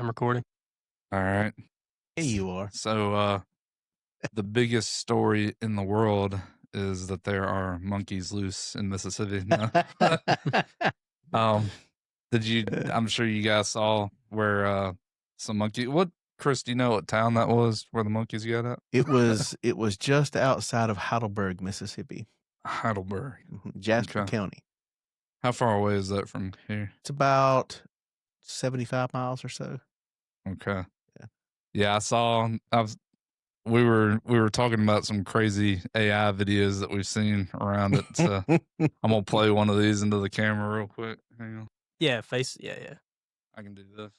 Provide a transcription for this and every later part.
I'm recording. All right. Here you are. So, the biggest story in the world is that there are monkeys loose in Mississippi. No. um, I'm sure you guys saw where some monkey. Chris? Do you know what town that was where the monkeys got at? It was just outside of Heidelberg, Mississippi, Heidelberg, Jasper Okay. County. How far away is that from here? It's about 75 miles or so. Okay. Yeah. Yeah, I saw. We were talking about some crazy AI videos that we've seen around it. So I'm gonna play one of these into the camera real quick. Hang on. Yeah, yeah. I can do this.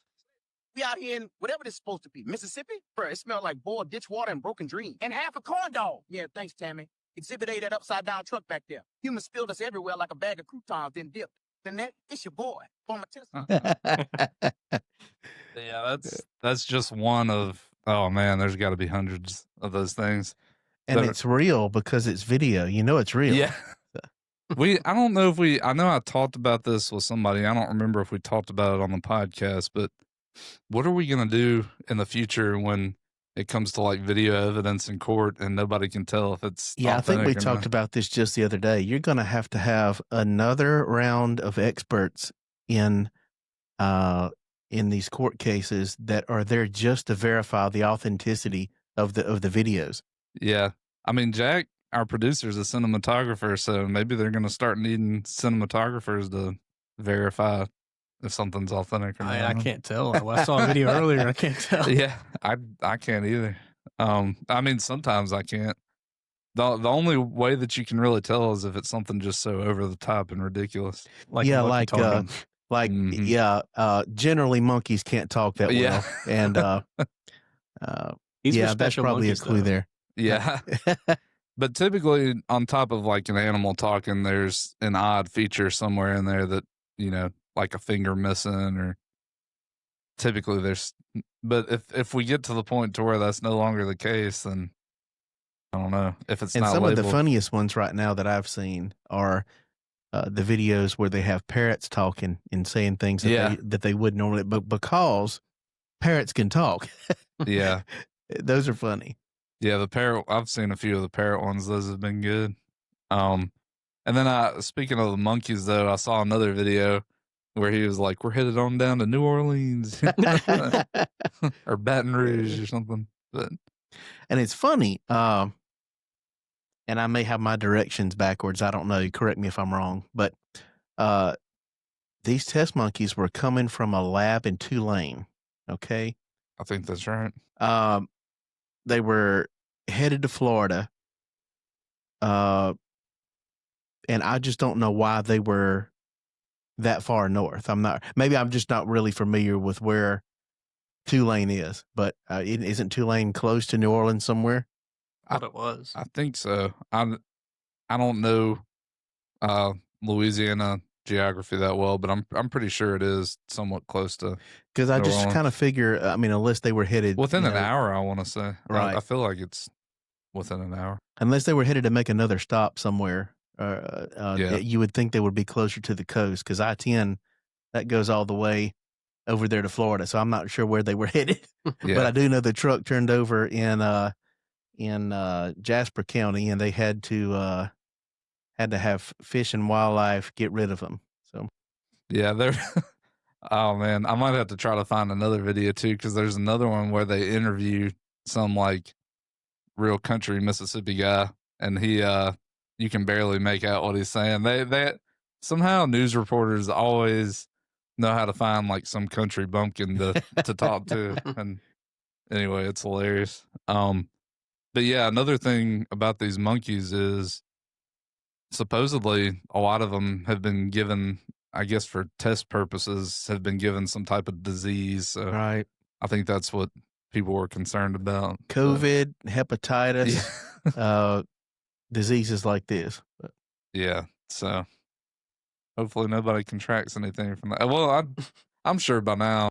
We out here in whatever this supposed to be, Mississippi? Bro, it smelled like boiled ditch water and broken dreams. And half a corn dog. Yeah, thanks, Tammy. Exhibit A, that upside-down truck back there. Humans spilled us everywhere like a bag of croutons, then dipped. Then that, it's your boy, former Tesla. Yeah, that's just one of. Oh man, there's got to be hundreds of those things. And it's real because it's video. You know it's real. Yeah. I don't know if I know I talked about this with somebody. I don't remember if we talked about it on the podcast, but what are we going to do in the future when it comes to like video evidence in court and nobody can tell if it's I think we talked about this just the other day. You're going to have another round of experts in these court cases that are there just to verify the authenticity of the videos. Yeah. I mean, Jack, our producer, is a cinematographer, so maybe they're going to start needing cinematographers to verify if something's authentic or not. I can't tell. I saw a video earlier. I can't tell. Yeah, I can't either. I mean, sometimes I can't. The only way that you can really tell is if it's something just so over the top and ridiculous. Generally monkeys can't talk that well. Yeah. And that's probably a clue there. Yeah. But typically on top of like an animal talking, there's an odd feature somewhere in there that, like a finger missing, or typically but if we get to the point to where that's no longer the case, then I don't know if it's not labeled. Of the funniest ones right now that I've seen are the videos where they have parrots talking and saying things that they wouldn't normally, but because parrots can talk. Yeah. Those are funny. Yeah, the parrot. I've seen a few of the parrot ones. Those have been good. And then speaking of the monkeys, though, I saw another video where he was like, "We're headed on down to New Orleans or Baton Rouge or something." And it's funny. And I may have my directions backwards. I don't know. Correct me if I'm wrong. But these test monkeys were coming from a lab in Tulane. Okay, I think that's right. They were headed to Florida, and I just don't know why they were that far north. Maybe I'm just not really familiar with where Tulane is, but isn't Tulane close to New Orleans somewhere? I thought it was. I think so. I don't know Louisiana geography that well, but I'm pretty sure it is somewhat close to. Because I just kind of figure, unless they were headed within an hour, I want to say. Right. I feel like it's within an hour. Unless they were headed to make another stop somewhere, you would think they would be closer to the coast. Because I-10, that goes all the way over there to Florida, so I'm not sure where they were headed. Yeah. But I do know the truck turned over in Jasper County, and they had to have Fish and Wildlife get rid of them. So, yeah, they're. Oh man, I might have to try to find another video too, because there's another one where they interview some like real country Mississippi guy, and he you can barely make out what he's saying. They somehow news reporters always know how to find like some country bumpkin to talk to, and anyway, it's hilarious. But yeah, another thing about these monkeys is supposedly a lot of them have been given, I guess for test purposes, have been given some type of disease. So right. I think that's what people were concerned about. COVID, hepatitis, diseases like this. But. Yeah. So hopefully nobody contracts anything from that. Well, I'm sure by now,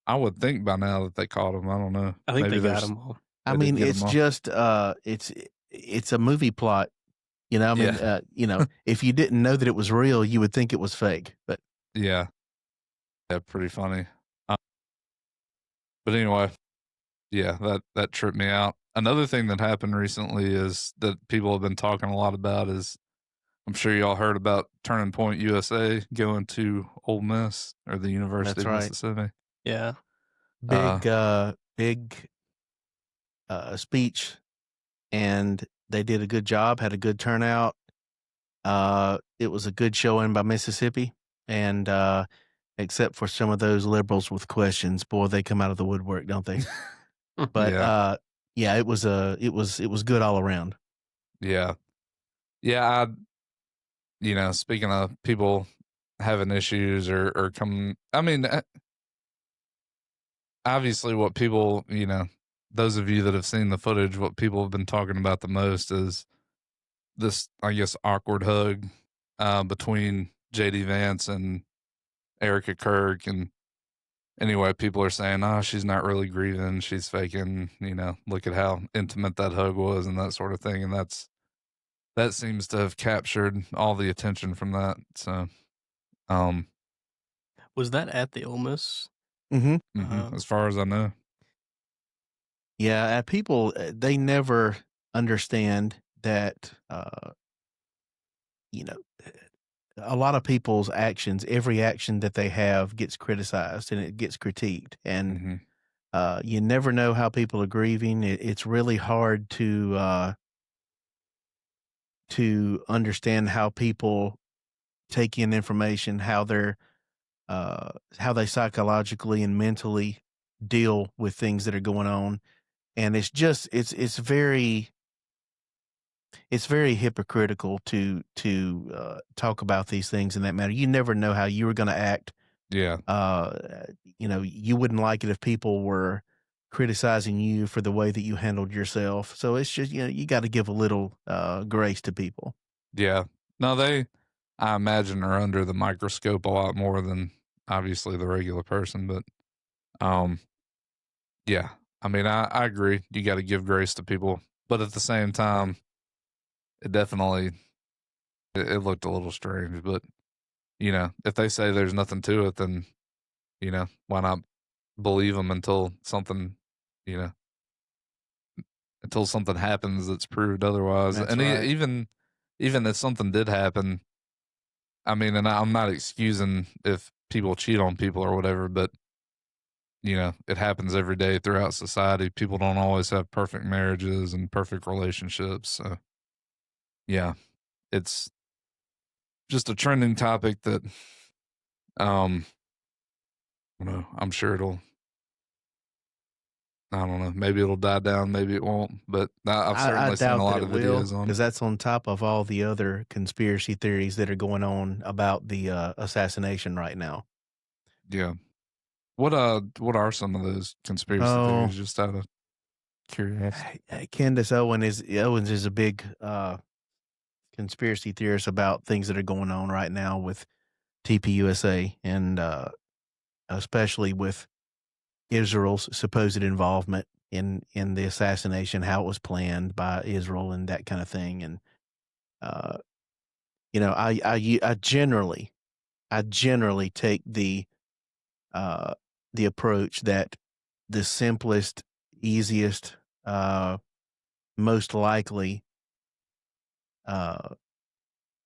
I would think by now that they caught them. I don't know. I think they got them all. It's just, it's a movie plot. If you didn't know that it was real, you would think it was fake. But yeah, pretty funny. But anyway, yeah, that tripped me out. Another thing that happened recently is that people have been talking a lot about is I'm sure y'all heard about Turning Point USA going to Ole Miss or the University That's of right. Mississippi. Yeah. Big speech, and they did a good job, had a good turnout. It was a good showing by Mississippi, and except for some of those liberals with questions, boy, they come out of the woodwork, don't they? But yeah, it was good all around. Yeah. Yeah, speaking of people having issues or coming, I mean, obviously what people, those of you that have seen the footage, what people have been talking about the most is this, I guess, awkward hug between JD Vance and Erica Kirk. And anyway, people are saying, oh, she's not really grieving. She's faking, look at how intimate that hug was and that sort of thing. And that seems to have captured all the attention from that. So, Was that at the Ole Miss? as far as I know. Yeah, people, they never understand that, a lot of people's actions, every action that they have gets criticized and it gets critiqued. And you never know how people are grieving. It's really hard to understand how people take in information, how they psychologically and mentally deal with things that are going on. And it's just it's very hypocritical to talk about these things in that manner. You never know how you were going to act. Yeah. You wouldn't like it if people were criticizing you for the way that you handled yourself. So it's just, you got to give a little grace to people. Yeah. No, I imagine, are under the microscope a lot more than obviously the regular person. But, yeah, I mean, I agree. You got to give grace to people. But at the same time, it definitely, it looked a little strange. But, if they say there's nothing to it, then, why not believe them until something, until something happens that's proved otherwise. That's And right. even if something did happen, I mean, and I'm not excusing if people cheat on people or whatever, but it happens every day throughout society. People don't always have perfect marriages and perfect relationships. So yeah, it's just a trending topic that, I'm sure I don't know, maybe it'll die down, maybe it won't, but I've certainly seen a lot of videos on it. Because that's on top of all the other conspiracy theories that are going on about the assassination right now. Yeah. What are some of those conspiracy theories, just out of curiosity? Candace Owens is a big conspiracy theorist about things that are going on right now with TPUSA, and especially with Israel's supposed involvement in the assassination, how it was planned by Israel and that kind of thing. And I generally take the approach that the simplest, easiest, most likely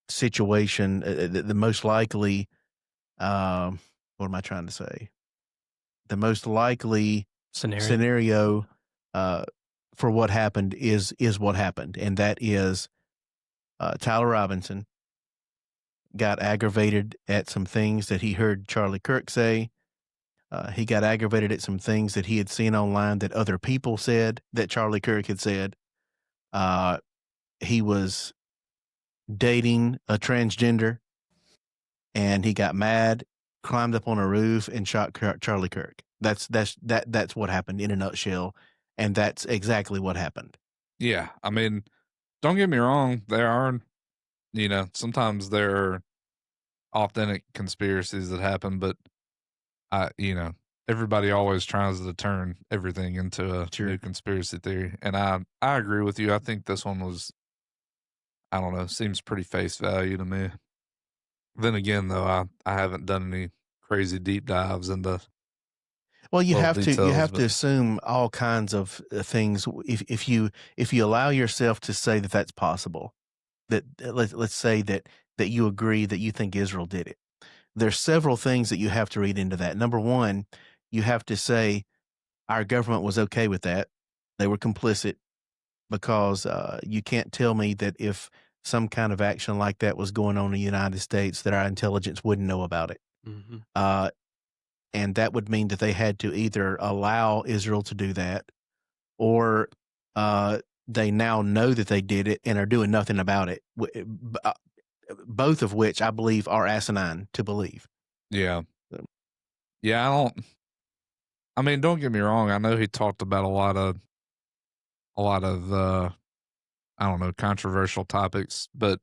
situation, the most likely, what am I trying to say? The most likely scenario for what happened is what happened, and that is Tyler Robinson got aggravated at some things that he heard Charlie Kirk say. He got aggravated at some things that he had seen online that other people said that Charlie Kirk had said. He was dating a transgender, and he got mad, climbed up on a roof, and shot Charlie Kirk. That's what happened in a nutshell, and that's exactly what happened. Yeah, I mean, don't get me wrong. There are, sometimes there are authentic conspiracies that happen, but everybody always tries to turn everything into a new conspiracy theory. And I agree with you. I think this one was, I don't know, seems pretty face value to me. Then again, though, I haven't done any crazy deep dives into Well, you little have to details, but assume all kinds of things if you allow yourself to say that that's possible. Let's say that you agree that you think Israel did it. There's several things that you have to read into that. Number one, you have to say our government was okay with that. They were complicit because you can't tell me that if some kind of action like that was going on in the United States, that our intelligence wouldn't know about it. Mhm. And that would mean that they had to either allow Israel to do that, or they now know that they did it and are doing nothing about it. Both of which I believe are asinine to believe. yeah. So- Yeah, I mean, don't get me wrong. I know he talked about a lot of I don't know, controversial topics, but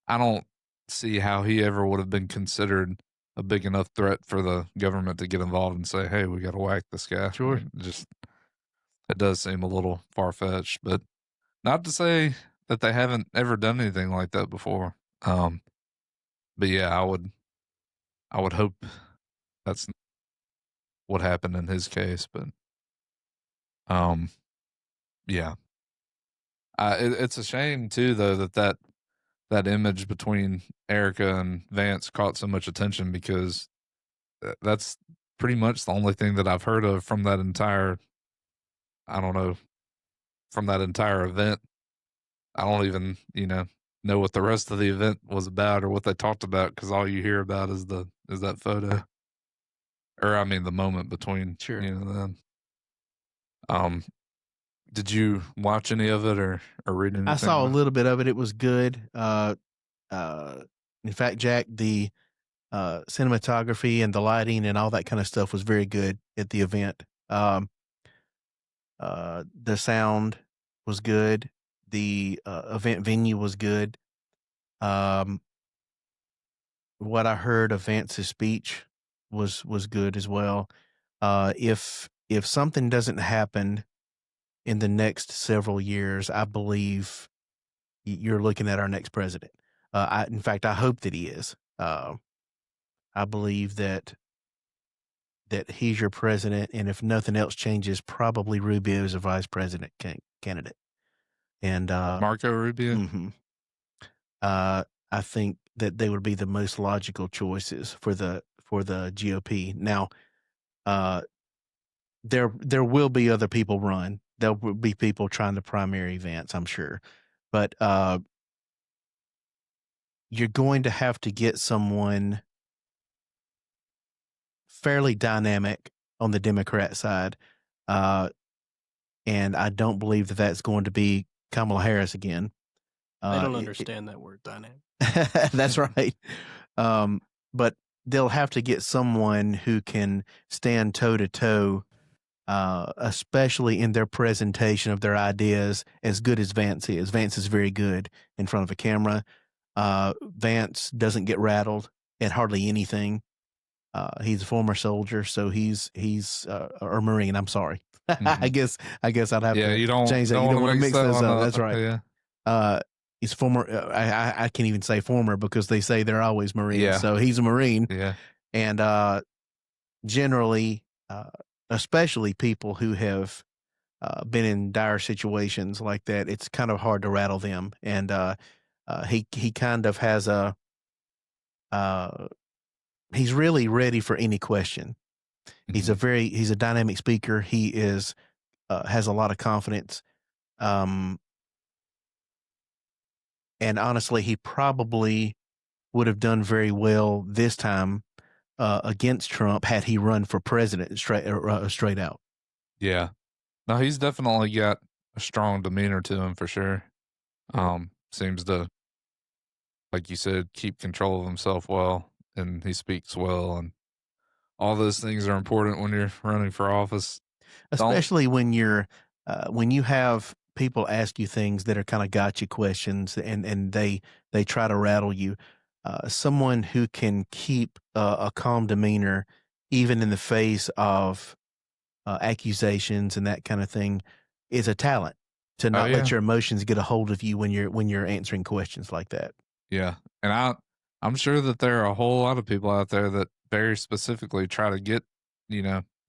I don't see how he ever would have been considered a big enough threat for the government to get involved and say, "Hey, we got to whack this guy." Sure. It does seem a little far fetched, but not to say that they haven't ever done anything like that before. But yeah, I would hope that's what happened in his case. But um, yeah, it's a shame too, though, that image between Erica and Vance caught so much attention because that's pretty much the only thing that I've heard of from that entire, I don't know, from that entire event. I don't even, know what the rest of the event was about or what they talked about because all you hear about is that photo, or I mean the moment between, Sure. them. Um, did you watch any of it or read anything? I saw a about it? little bit of it. It was good. In fact, Jack, the cinematography and the lighting and all that kind of stuff was very good at the event. The sound was good. The event venue was good. What I heard of Vance's speech was good as well. If something doesn't happen in the next several years, I believe you're looking at our next president. In fact, I hope that he is. I believe that he's your president, and if nothing else changes, probably Rubio is a vice president candidate. And Marco Rubio. mhm. I think that they would be the most logical choices for the GOP. Now, there will be other people run. There will be people trying to primary Vance, I'm sure, but you're going to have to get someone fairly dynamic on the Democrat side, and I don't believe that that's going to be Kamala Harris again. They don't understand that word dynamic. That's right. But they'll have to get someone who can stand toe to toe, especially in their presentation of their ideas, as good as Vance is. Vance is very good in front of a camera. Vance doesn't get rattled at hardly anything. He's a former soldier, so he's or Marine. I'm sorry. I guess I'd have Yeah, to you don't change that. You don't want to mix that those one up. That's right. Yeah. He's former. I can't even say former because they say they're always Marines. Yeah. So he's a Marine, Yeah. and generally, especially people who have been in dire situations like that, it's kind of hard to rattle them. And he kind of has a. He's really ready for any question. He's Mhm. he's a dynamic speaker. He is has a lot of confidence. And honestly, he probably would have done very well this time against Trump had he run for president straight out. Yeah. No, he's definitely got a strong demeanor to him for sure. Seems to, like you said, keep control of himself well, and he speaks well, and all those things are important when you're running for office. Especially when when you have people ask you things that are kind of gotcha questions and they try to rattle you. Someone who can keep a calm demeanor even in the face of accusations and that kind of thing is a talent to not let Yeah. your emotions get a hold of you when you're answering questions like that. Yeah. And I'm sure that there are a whole lot of people out there that very specifically try to get,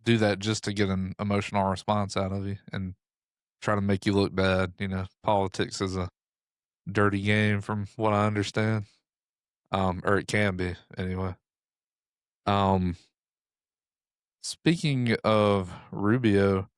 do that just to get an emotional response out of you and try to make you look bad. You know, politics is a dirty game from what I understand. Or it can be anyway. Um, Speaking of Rubio,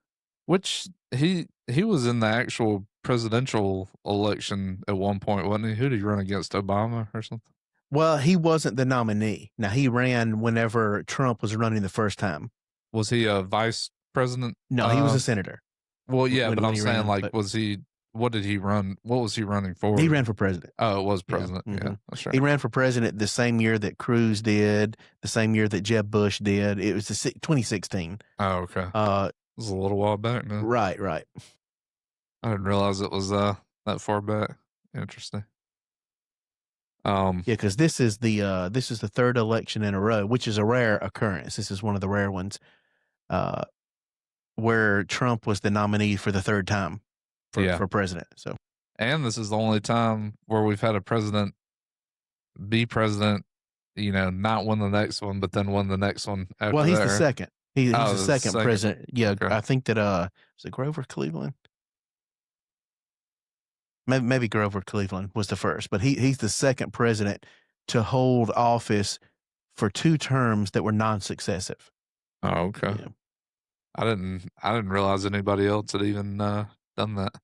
which he was in the actual presidential election at one point, wasn't he? Who did he run against? Obama or something? Well, he wasn't the nominee. Now, he ran whenever Trump was running the first time. Was he a vice president? No, he was a senator. Well, yeah, when but I'm he saying, ran, like, but- was he? What did he run? What was he running for? He ran for president. Oh, it was president. Yeah, Yeah, that's right. He ran for president the same year that Cruz did, the same year that Jeb Bush did. It was 2016. Oh, okay. It was a little while back now. Right. I didn't realize it was that far back. Interesting. Yeah, because this is the third election in a row, which is a rare occurrence. This is one of the rare ones, where Trump was the nominee for the third time for president. So, and this is the only time where we've had a president be president, you know, not win the next one, but then win the next one after. Well, he's that, the right? second. He's the second president. Yeah, Okay. I think that was it Grover Cleveland? Maybe Grover Cleveland was the first, but he's the second president to hold office for 2 terms that were non-successive. Oh, okay. Yeah. I didn't realize anybody else had even done that.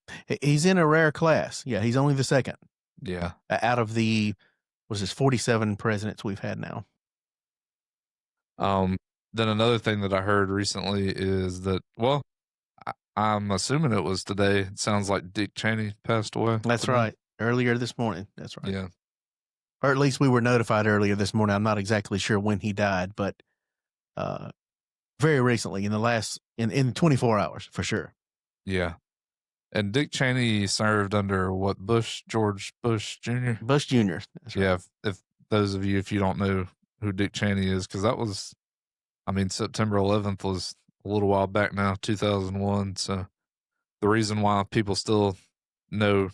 He's in a rare class. Yeah, he's only the second. Yeah. Out of the 47 presidents we've had now. Then another thing that I heard recently is that, well, I'm assuming it was today. It sounds like Dick Cheney passed away. That's today. right. Earlier this morning. That's right. Yeah. Or at least we were notified earlier this morning. I'm not exactly sure when he died, but very recently, in 24 hours for sure. Yeah. And Dick Cheney served under what, George Bush Jr.? Bush Jr. That's right. Yeah. If those of you, if you don't know who Dick Cheney is, because that was, I mean, September 11th was a little while back now, 2001. So the reason why people still know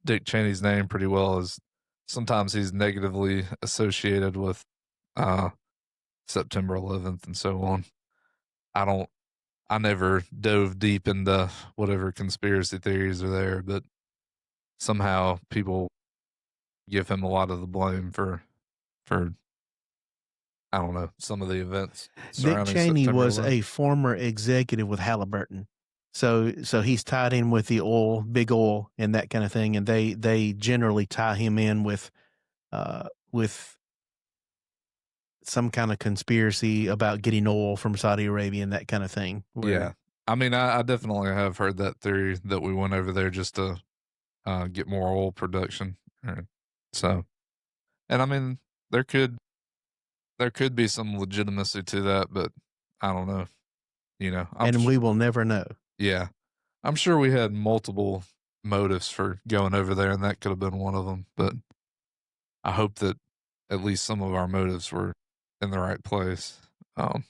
Dick Cheney's name pretty well is sometimes he's negatively associated with September 11th and so on. I never dove deep into whatever conspiracy theories are there, but somehow people give him a lot of the blame for I don't know, some of the events surrounding Dick Cheney September was 11th. a former executive with Halliburton. So he's tied in with the oil, big oil, and that kind of thing. And they generally tie him in with some kind of conspiracy about getting oil from Saudi Arabia and that kind of thing. Yeah. I mean, I definitely have heard that theory that we went over there just to get more oil production. So, and I mean, there could be some legitimacy to that, but I don't know. You know, we will never know. Yeah. I'm sure we had multiple motives for going over there, and that could have been one of them, but I hope that at least some of our motives were in the right place. And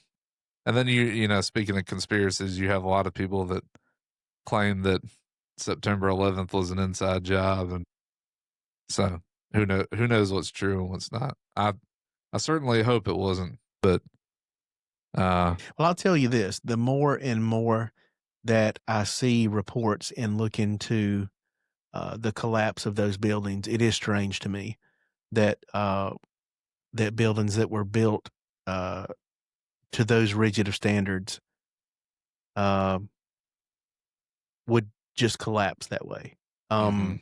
then you know, speaking of conspiracies, you have a lot of people that claim that September 11th was an inside job, and so who knows what's true and what's not. I certainly hope it wasn't, but well, I'll tell you this: the more and more that I see reports and look into the collapse of those buildings, it is strange to me that that buildings that were built to those rigid of standards would just collapse that way. I'm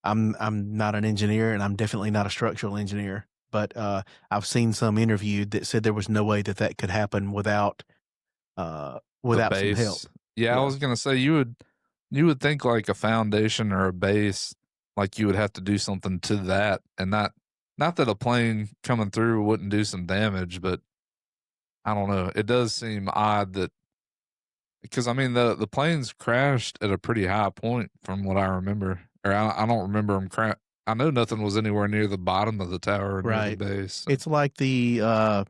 not an engineer, and I'm definitely not a structural engineer, but I've seen some interviewed that said there was no way that could happen without some help. Yeah, I was gonna say you would think like a foundation or a base, like you would have to do something to that, and not that a plane coming through wouldn't do some damage, but I don't know. It does seem odd that, because I mean the planes crashed at a pretty high point from what I remember, or I don't remember them I know nothing was anywhere near the bottom of the tower or near the base. So. It's like the I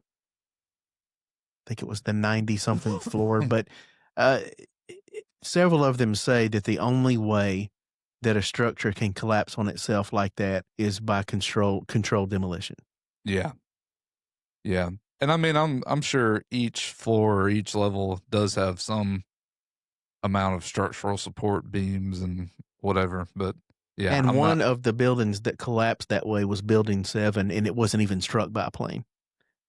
think it was the 90-something floor, but several of them say that the only way that a structure can collapse on itself like that is by controlled demolition. Yeah. Yeah. And I mean, I'm sure each floor or each level does have some amount of structural support beams and whatever, but yeah, And I'm not. one of the buildings that collapsed that way was Building 7, and it wasn't even struck by a plane.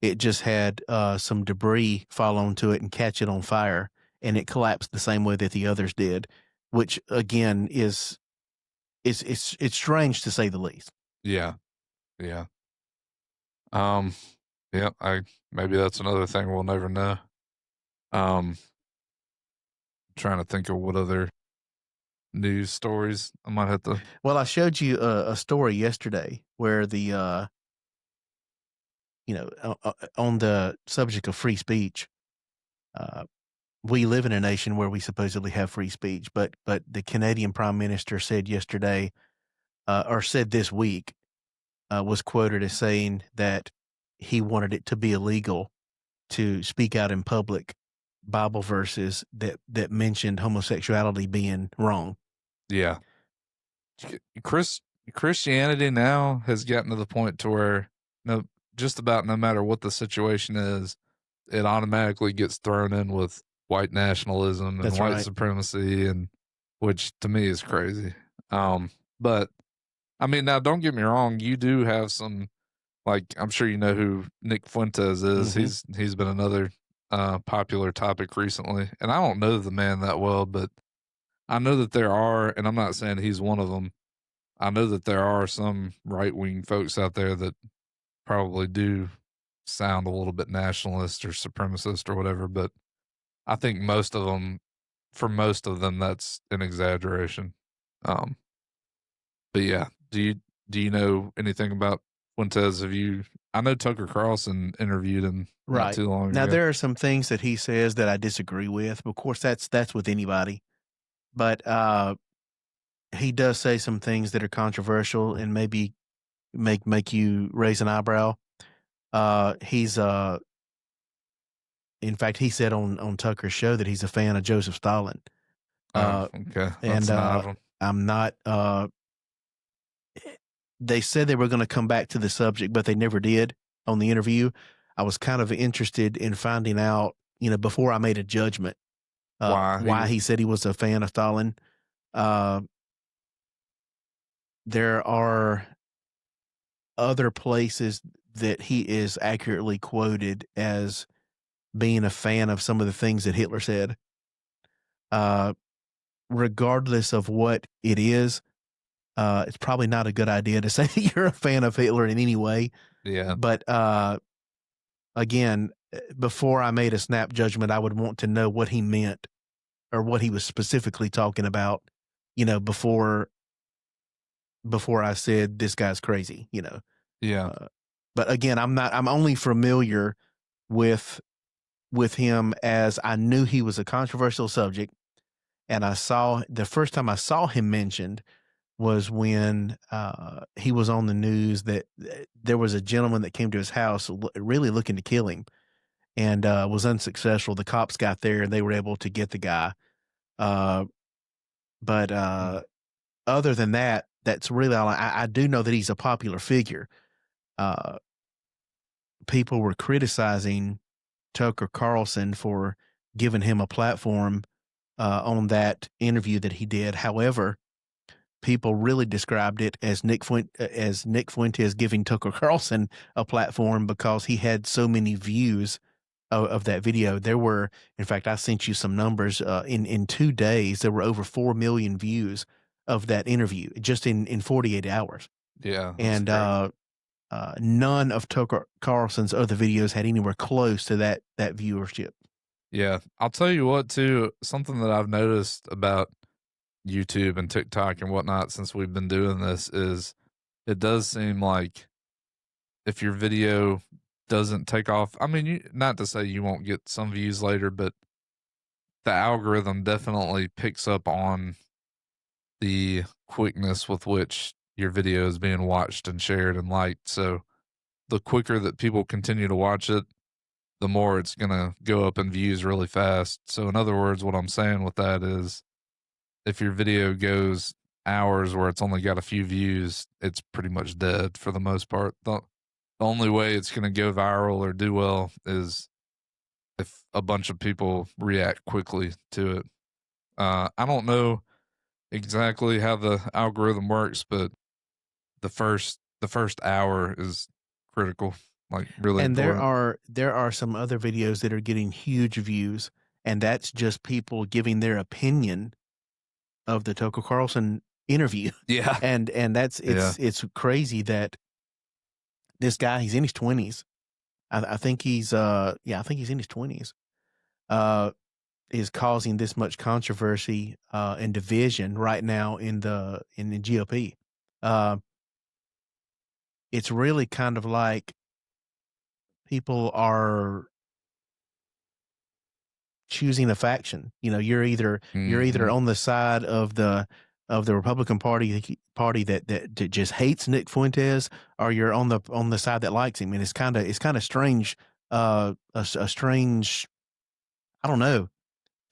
It just had some debris fall onto it and catch it on fire, and it collapsed the same way that the others did, which again is it's strange to say the least. Yeah, yeah. Yeah, maybe that's another thing we'll never know. Trying to think of what other news stories I might have to. Well, I showed you a story yesterday where the on the subject of free speech, we live in a nation where we supposedly have free speech, but the Canadian Prime Minister said yesterday, or said this week, was quoted as saying that he wanted it to be illegal to speak out in public Bible verses that mentioned homosexuality being wrong. Yeah. Christianity now has gotten to the point to where just about no matter what the situation is, it automatically gets thrown in with white nationalism and That's white right. supremacy, and which to me is crazy. But I mean, now don't get me wrong, you do have some, like, I'm sure you know who Nick Fuentes is. Mhm. He's been another popular topic recently, and I don't know the man that well, but I know that there are, and I'm not saying he's one of them. I know that there are some right wing folks out there that probably do sound a little bit nationalist or supremacist or whatever, but I think for most of them, that's an exaggeration. Um, but yeah, do you know anything about Fuentes? I know Tucker Carlson interviewed him not Right. too long Now, ago. there are some things that he says that I disagree with. Of course, that's with anybody. But he does say some things that are controversial and maybe make you raise an eyebrow. He's in fact, he said on Tucker's show that he's a fan of Joseph Stalin. Okay, And that's an odd one. I'm not. They said they were going to come back to the subject, but they never did on the interview. I was kind of interested in finding out, before I made a judgment, why he said he was a fan of Stalin. There are other places that he is accurately quoted as being a fan of some of the things that Hitler said. Regardless of what it is, it's probably not a good idea to say that you're a fan of Hitler in any way. Yeah, But again, before I made a snap judgment, I would want to know what he meant or what he was specifically talking about, before I said this guy's crazy, yeah, but again, I'm only familiar with him as I knew he was a controversial subject. And the first time I saw him mentioned was when he was on the news that there was a gentleman that came to his house really looking to kill him and was unsuccessful. The cops got there and they were able to get the guy. But other than that, that's really all. I do know that he's a popular figure. People were criticizing Tucker Carlson for giving him a platform on that interview that he did. However, people really described it as Nick Fuentes giving Tucker Carlson a platform because he had so many views of that video. There were, in fact, I sent you some numbers. In 2 days, there were over 4 million views of that interview just in 48 hours. yeah. And none of Tucker Carlson's other videos had anywhere close to that viewership. Yeah, I'll tell you what too, something that I've noticed about YouTube and TikTok and whatnot since we've been doing this is it does seem like if your video doesn't take off, I mean, not to say you won't get some views later, but the algorithm definitely picks up on the quickness with which your video is being watched and shared and liked. So the quicker that people continue to watch it, the more it's going to go up in views really fast. So in other words, what I'm saying with that is if your video goes hours where it's only got a few views, it's pretty much dead for the most part. the only way it's going to go viral or do well is if a bunch of people react quickly to it. I don't know exactly how the algorithm works, but the first hour is critical, like really And important. there are some other videos that are getting huge views, and that's just people giving their opinion of the Tucker Carlson interview. Yeah. And that's Yeah. it's crazy that this guy, he's in his 20s. I think he's I think he's in his 20s. Is causing this much controversy and division right now in the GOP. It's really kind of like people are choosing a faction. You know, you're either Mhm. on the side of the Republican party that just hates Nick Fuentes, or you're on the side that likes him. And it's kind of strange. A strange, I don't know,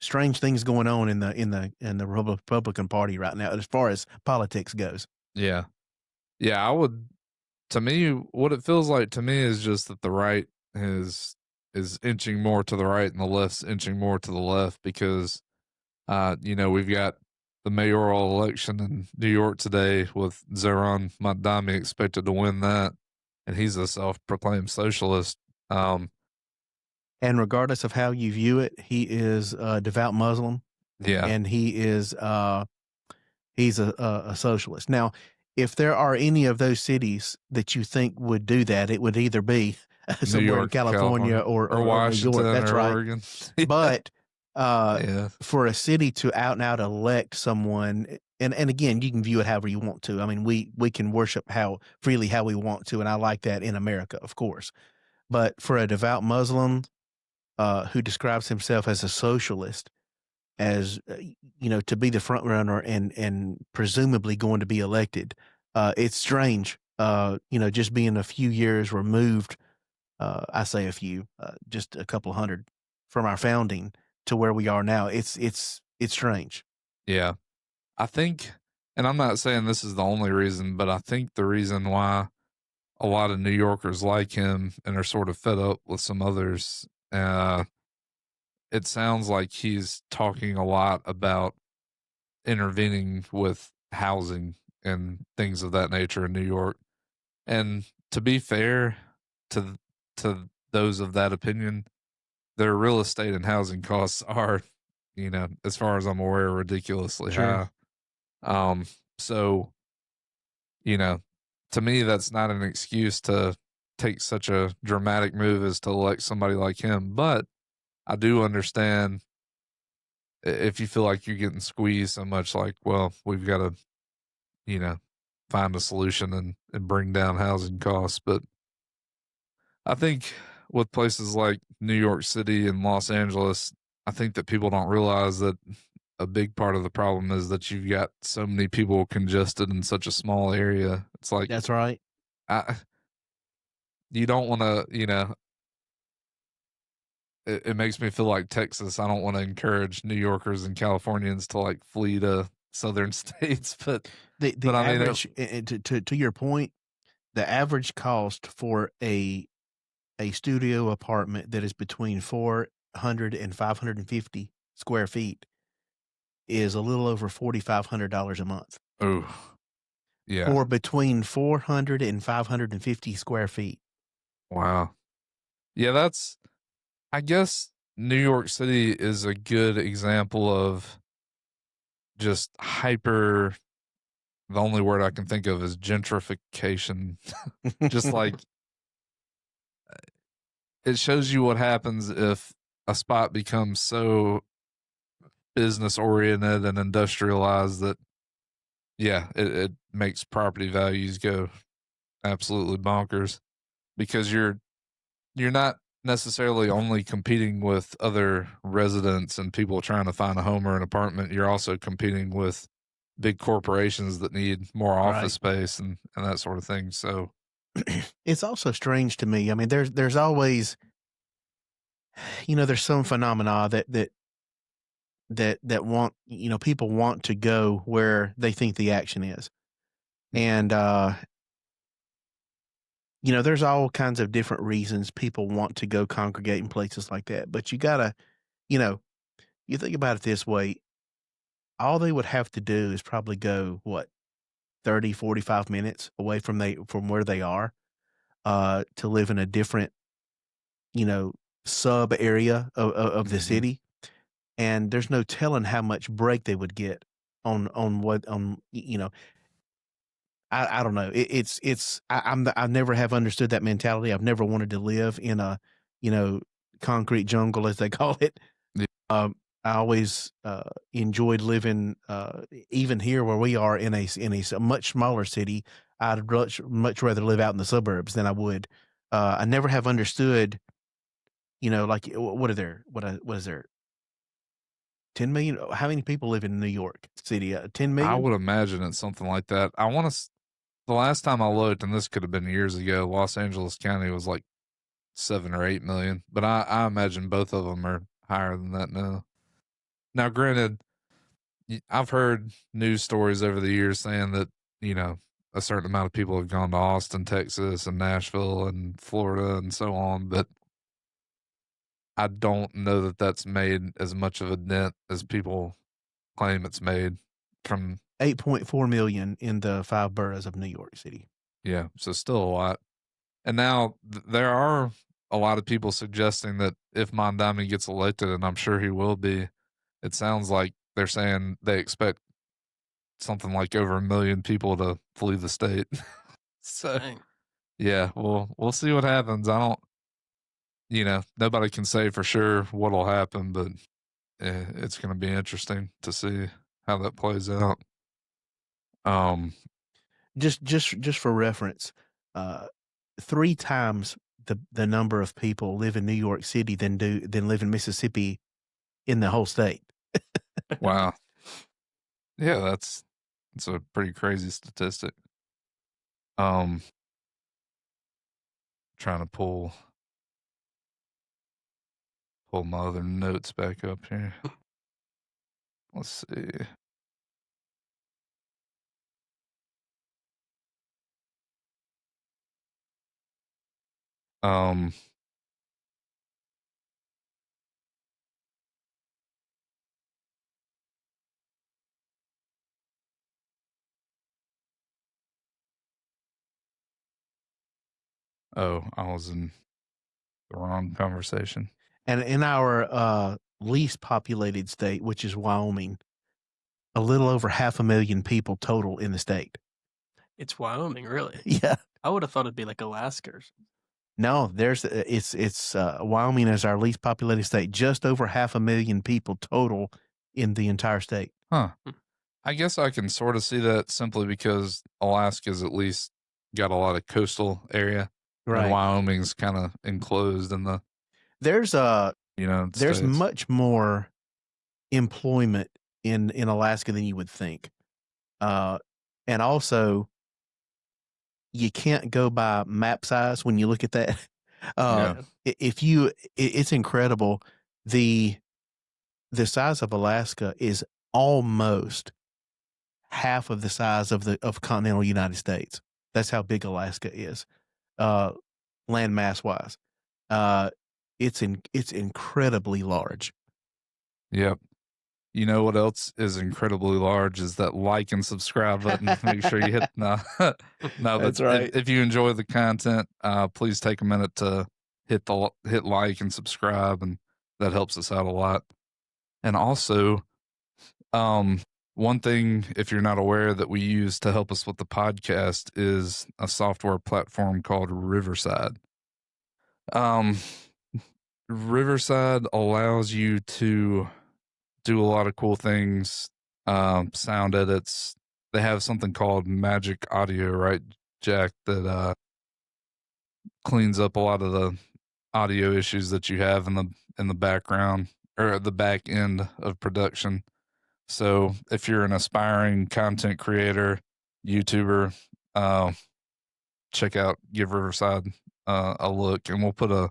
strange things going on in the Republican Party right now as far as politics goes. Yeah. Yeah, I would, to me, what it feels like to me is just that the right is inching more to the right and the left's inching more to the left because we've got the mayoral election in New York today with Zoran Mamdani expected to win that, and he's a self-proclaimed socialist. And regardless of how you view it, he is a devout Muslim, Yeah, and he's a socialist. Now, if there are any of those cities that you think would do that, it would either be New somewhere in York, California California, or or New York. Washington, That's or right. Oregon. Yeah. But Yeah. for a city to out and out elect someone, and again, you can view it however you want to. I mean, we can worship how freely how we want to, and I like that in America, of course. But for a devout Muslim who describes himself as a socialist, as to be the front runner and presumably going to be elected, it's strange. Just being a few years removed, I say a few, just a couple hundred from our founding to where we are now. It's strange. Yeah. I think, and I'm not saying this is the only reason, but I think the reason why a lot of New Yorkers like him and are sort of fed up with some others, it sounds like he's talking a lot about intervening with housing and things of that nature in New York. And to be fair to those of that opinion, their real estate and housing costs are, as far as I'm aware, ridiculously Sure. high. So, you know, to me, that's not an excuse to take such a dramatic move as to elect somebody like him. But I do understand if you feel like you're getting squeezed so much, like, well, we've got to, you know, find a solution and bring down housing costs. But I think with places like New York City and Los Angeles, I think that people don't realize that a big part of the problem is that you've got so many people congested in such a small area. It's like, That's right. you don't want to, it makes me feel like Texas. I don't want to encourage New Yorkers and Californians to like flee to southern states, but The I mean, average, to your point, the average cost for a studio apartment that is between 400 and 550 square feet is a little over $4,500 a month oh, yeah, for between 400 and 550 square feet. wow, yeah, I guess New York City is a good example of just hyper. The only word I can think of is gentrification. Just like it shows you what happens if a spot becomes so business oriented and industrialized that, yeah, it makes property values go absolutely bonkers because you're not necessarily only competing with other residents and people trying to find a home or an apartment. You're also competing with big corporations that need more office Right. space and that sort of thing. So It's also strange to me. I mean, there's always, there's some phenomena that want, people want to go where they think the action is. And, there's all kinds of different reasons people want to go congregate in places like that. But you gotta, you know, you think about it this way, all they would have to do is probably go, what, 30, 45 minutes away from where they are, to live in a different, sub area of the Mhm. city. And there's no telling how much break they would get on what on you know I don't know. I never have understood that mentality. I've never wanted to live in a, you know, concrete jungle as they call it. Yeah. I always enjoyed living, even here where we are in a much smaller city. I'd much rather live out in the suburbs than I would. I never have understood, like what is there 10 million? How many people live in New York City? 10 I million? would imagine it's something like that. I want to. The last time I looked, and this could have been years ago, Los Angeles County was like 7 or 8 million, but I imagine both of them are higher than that now. Now, granted, I've heard news stories over the years saying that, a certain amount of people have gone to Austin, Texas, and Nashville, and Florida, and so on, but I don't know that that's made as much of a dent as people claim it's made from. 8.4 million in the 5 boroughs of New York City. Yeah, so still a lot. And now there are a lot of people suggesting that if Mondami gets elected, and I'm sure he will be, it sounds like they're saying they expect something like over 1 million people to flee the state. So, Dang. yeah, we'll see what happens. I don't, nobody can say for sure what'll happen, but it's going to be interesting to see how that plays out. Just for reference, 3 times the number of people live in New York City than live in Mississippi in the whole state. Wow. Yeah, that's a pretty crazy statistic. Trying to pull my other notes back up here. Let's see. Um, oh, I was in the wrong conversation. And in our least populated state, which is Wyoming, a little over 500,000 people total in the state. It's Wyoming, really? Yeah. I would have thought it'd be like Alaska or something. No, it's Wyoming is our least populated state, just over 500,000 people total in the entire state. Huh. I guess I can sort of see that simply because Alaska's at least got a lot of coastal area. And Right. Wyoming's kind of enclosed in the There's United there's States. much more employment in Alaska than you would think. And also you can't go by map size when you look at that. Yeah. It's incredible. The size of Alaska is almost half of the size of continental United States. That's how big Alaska is, land mass wise. It's incredibly large. Yep. You know what else is incredibly large is that like and subscribe button. Make sure you hit no, That's but right. if you enjoy the content, please take a minute to hit like and subscribe, and that helps us out a lot. And also, one thing, if you're not aware, that we use to help us with the podcast is a software platform called Riverside. Riverside allows you to do a lot of cool things, sound edits. They have something called Magic Audio, right, Jack, that cleans up a lot of the audio issues that you have in the background or the back end of production. So if you're an aspiring content creator, YouTuber, give Riverside a look, and we'll put a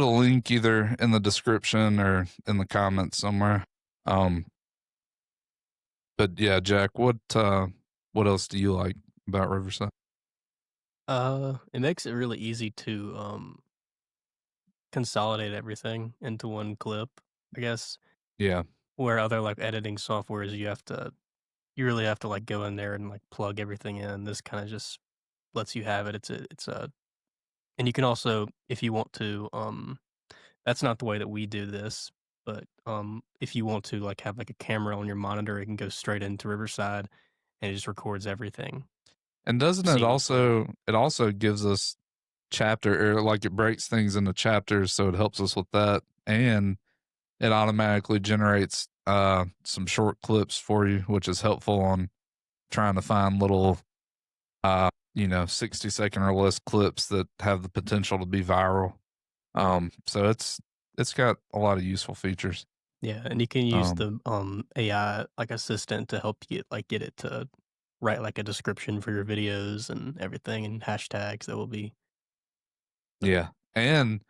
link either in the description or in the comments somewhere. But yeah, Jack, what else do you like about Riverside? It makes it really easy to consolidate everything into one clip, I guess. Yeah. Where other like editing softwares, you really have to like go in there and like plug everything in. This kind of just lets you have it. It's a and you can also, if you want to, that's not the way that we do this, but if you want to like have like a camera on your monitor, it can go straight into Riverside and it just records everything And doesn't seamlessly. it also gives us chapter, or like it breaks things into chapters, so it helps us with that. And it automatically generates some short clips for you, which is helpful on trying to find little 60-second or less clips that have the potential to be viral. So it's got a lot of useful features. Yeah, and you can use Um, the AI like assistant to help you get it to write like a description for your videos and everything and hashtags that will be yeah. And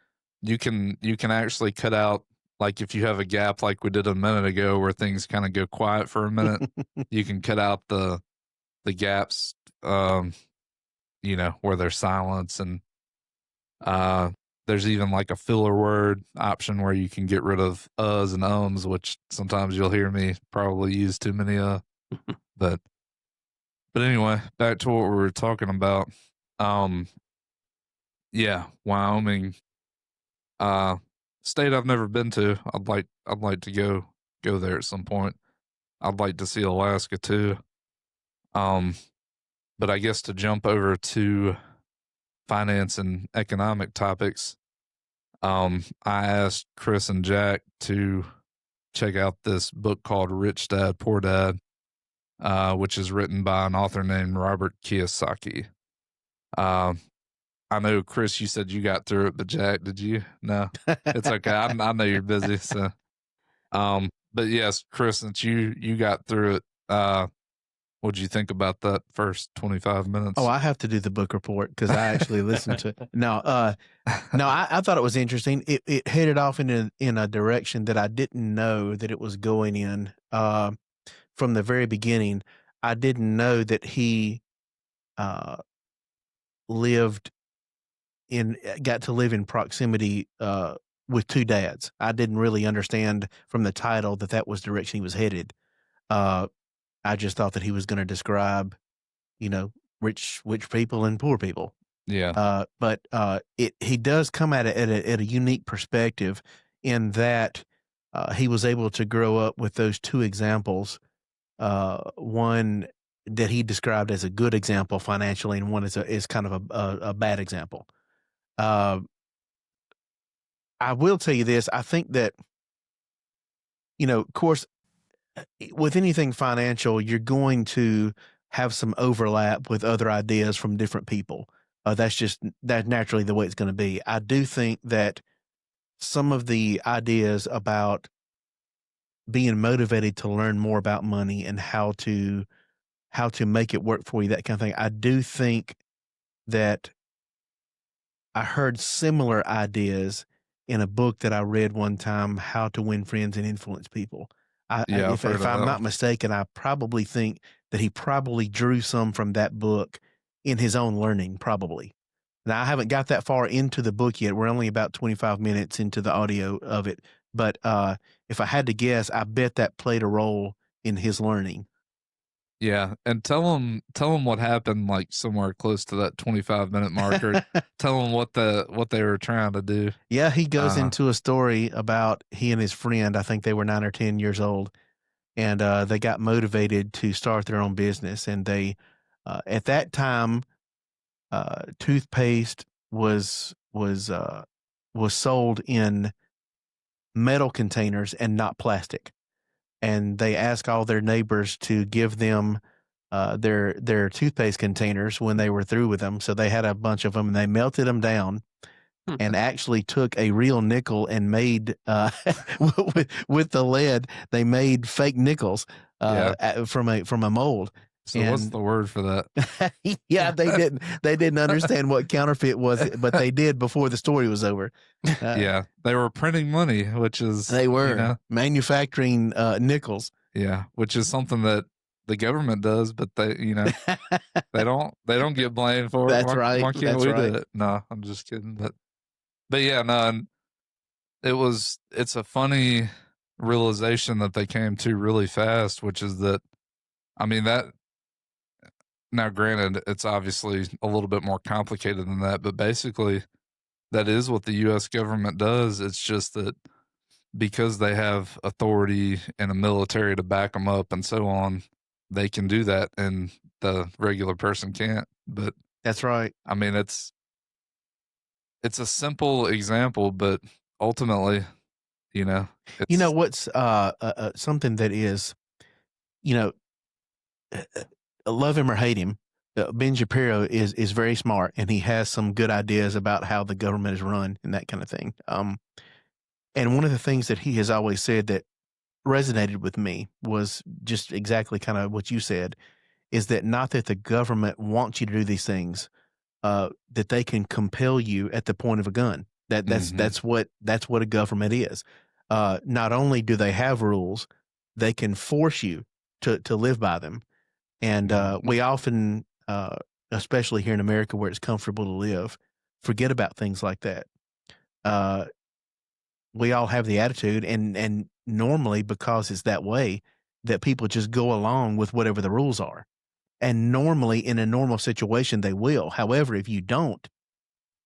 you can actually cut out, like if you have a gap like we did a minute ago where things kind of go quiet for a minute, you can cut out the gaps, where there's silence. And there's even like a filler word option where you can get rid of uhs and ums, which sometimes you'll hear me probably use too many but anyway, back to what we were talking about. um yeah, Wyoming, uh state I've never been to. I'd like to go there at some point. I'd like to see Alaska too. um but I guess to jump over to finance and economic topics, I asked Chris and Jack to check out this book called Rich Dad Poor Dad, which is written by an author named Robert Kiyosaki. Uh, I know, Chris, you said you got through it, but Jack, did you? No, it's okay. I know you're busy, so. But yes, Chris, since you got through it, what'd you think about that first 25 minutes? Oh, I have to do the book report because I actually listened to it. No, I thought it was interesting. It headed off in a direction that I didn't know that it was going in. From the very beginning, I didn't know that he lived got to live in proximity with two dads. I didn't really understand from the title that was the direction he was headed. I just thought that he was going to describe, rich people and poor people. Yeah. But he does come at it at a unique perspective in that he was able to grow up with those two examples. One that he described as a good example financially, and one is kind of a bad example. I will tell you this. I think that, of course, with anything financial, you're going to have some overlap with other ideas from different people. That's naturally the way it's going to be. I do think that some of the ideas about being motivated to learn more about money and how to make it work for you, that kind of thing. I do think that I heard similar ideas in a book that I read one time, How to Win Friends and Influence People. Yeah, I've heard If of I'm that not one. mistaken, I probably think that he probably drew some from that book in his own learning, probably. Now, I haven't got that far into the book yet. We're only about 25 minutes into the audio of it. But if I had to guess, I bet that played a role in his learning. Yeah, and tell them what happened, like somewhere close to that 25-minute marker. Tell them what they were trying to do. Yeah, he goes into a story about he and his friend. I think they were 9 or 10 years old, and they got motivated to start their own business. And they, at that time, toothpaste was sold in metal containers and not plastic. And they asked all their neighbors to give them their toothpaste containers when they were through with them. So they had a bunch of them, and they melted them down and actually took a real nickel and made with the lead. They made fake nickels from a mold. So what's the word for that? Yeah, they didn't understand what counterfeit was, but they did before the story was over. Yeah, they were printing money, which is They were manufacturing nickels. Yeah, which is something that the government does, but they don't get blamed for it. That's Why right. why can't That's we do right. it? No, I'm just kidding. But yeah, no, and it's a funny realization that they came to really fast, which is that I mean that now granted, it's obviously a little bit more complicated than that, but basically that is what the US government does. It's just that because they have authority and a military to back them up and so on, they can do that and the regular person can't. But That's right. I mean, it's a simple example, but ultimately, you know, You know it's what's something that is, you know, love him or hate him, Ben Shapiro is very smart, and he has some good ideas about how the government is run and that kind of thing. And one of the things that he has always said that resonated with me was just exactly kind of what you said, is that not that the government wants you to do these things, that they can compel you at the point of a gun. mhm, That's what a government is. Not only do they have rules, they can force you to live by them. And mhm, we often, especially here in America where it's comfortable to live, forget about things like that. Uh, we all have the attitude, and normally because it's that way, that people just go along with whatever the rules are. And normally, in a normal situation, they will. However, if you don't,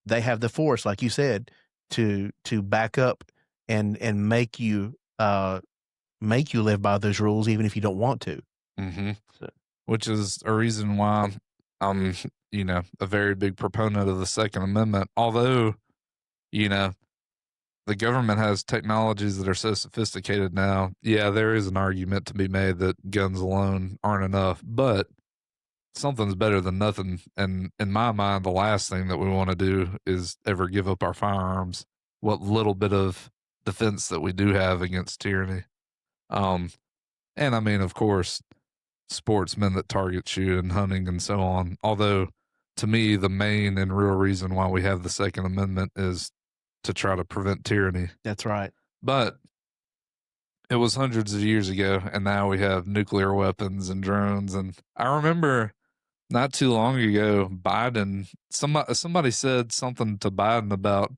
they have the force, like you said, to back up and make you live by those rules, even if you don't want to. mhm. So, Which is a reason why I'm, a very big proponent of the Second Amendment. Although, you know, the government has technologies that are so sophisticated now. Yeah, there is an argument to be made that guns alone aren't enough, but something's better than nothing. And in my mind, the last thing that we want to do is ever give up our firearms, what little bit of defense that we do have against tyranny. Um, and I mean, of course, sportsmen that target you and hunting and so on. Although, to me, the main and real reason why we have the Second Amendment is to try to prevent tyranny. that's right. But it was hundreds of years ago, and now we have nuclear weapons and drones. And I remember not too long ago, Biden, somebody said something to Biden about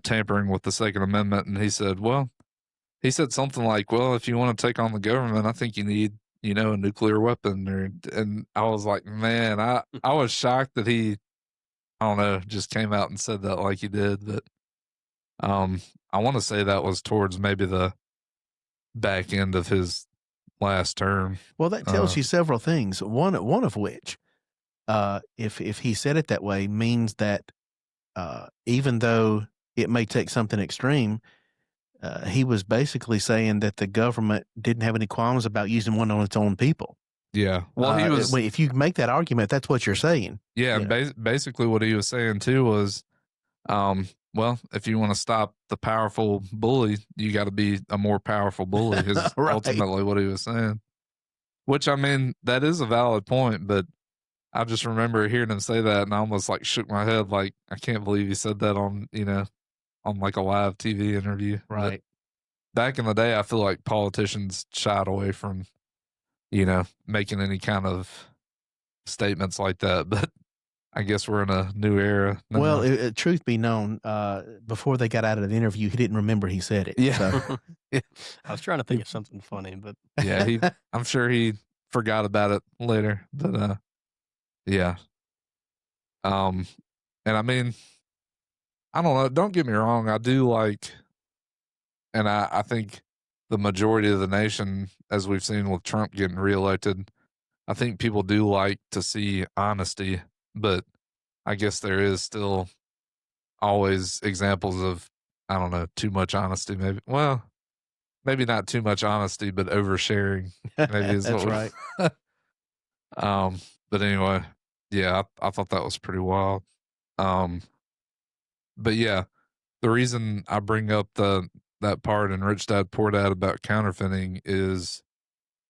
tampering with the Second Amendment, and he said something like, "Well, if you want to take on the government, I think you need, a nuclear weapon." And I was like, man, I was shocked that he, I don't know, just came out and said that like he did. But um, I want to say that was towards maybe the back end of his last term. Well, that tells you several things. One of which, if he said it that way, means that even though it may take something extreme, he was basically saying that the government didn't have any qualms about using one on its own people. Yeah. Well, he was, If you make that argument, that's what you're saying. yeah. You And know, basically, what he was saying too was, well, if you want to stop the powerful bully, you got to be a more powerful bully. Is right? ultimately what he was saying. Which I mean, that is a valid point, but I just remember hearing him say that, and I almost like shook my head, like I can't believe he said that on on like a live TV interview. But Right. back in the day, I feel like politicians shied away from making any kind of statements like that. But I guess we're in a new era Well, now. truth be known, before they got out of the interview, he didn't remember he said it. Yeah, So, yeah, I was trying to think of something funny, but yeah. I'm sure he forgot about it later. But yeah. Um, and I mean, I don't know. Don't get me wrong. I do like, and I think the majority of the nation, as we've seen with Trump getting reelected, I think people do like to see honesty, but I guess there is still always examples of, I don't know, too much honesty. Maybe, well, maybe not too much honesty, but oversharing. Maybe is that's what. right. Um, but anyway, yeah, I thought that was pretty wild. Um, but yeah, the reason I bring up that part in Rich Dad Poor Dad about counterfeiting is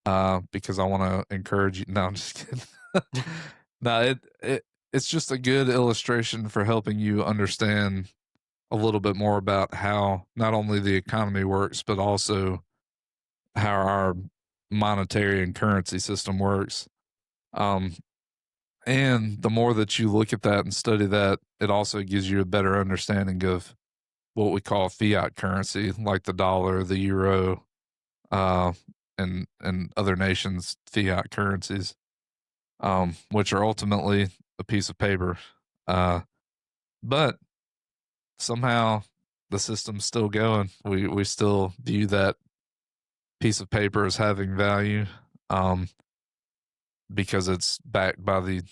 because I want to encourage you. No, I'm just kidding. No, it's just a good illustration for helping you understand a little bit more about how not only the economy works, but also how our monetary and currency system works. Um, and the more that you look at that and study that, it also gives you a better understanding of what we call fiat currency, like the dollar, the euro, uh, and other nations' fiat currencies, which are ultimately a piece of paper. But somehow the system's still going. We still view that piece of paper as having value, because it's backed by the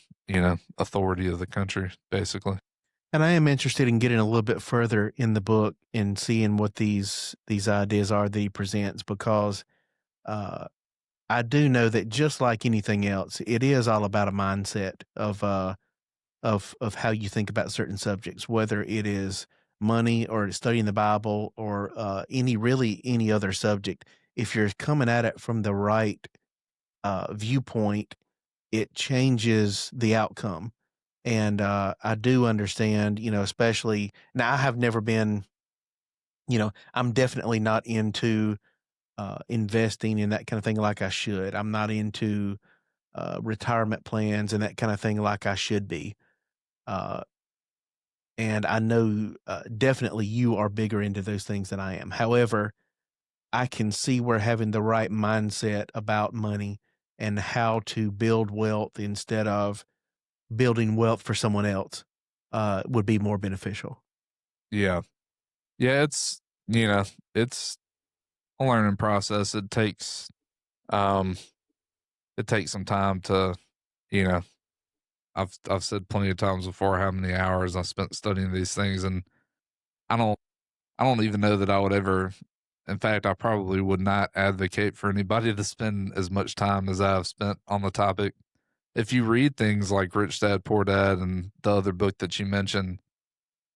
authority of the country, basically. And I am interested in getting a little bit further in the book and seeing what these ideas are that he presents, because uh, I do know that just like anything else, it is all about a mindset of how you think about certain subjects, whether it is money or studying the Bible or any other subject. If you're coming at it from the right viewpoint, it changes the outcome. And I do understand, especially now. I have never been, I'm definitely not into investing in that kind of thing like I should. I'm not into retirement plans and that kind of thing like I should be. Uh, and I know definitely you are bigger into those things than I am. However, I can see where having the right mindset about money and how to build wealth instead of building wealth for someone else would be more beneficial. Yeah. Yeah, it's a learning process. Um it takes some time to, you know, I've said plenty of times before how many hours I spent studying these things, and I don't I don't even know that I would ever, in fact, I probably would not advocate for anybody to spend as much time as I've spent on the topic. If you read things like Rich Dad Poor Dad and the other book that you mentioned,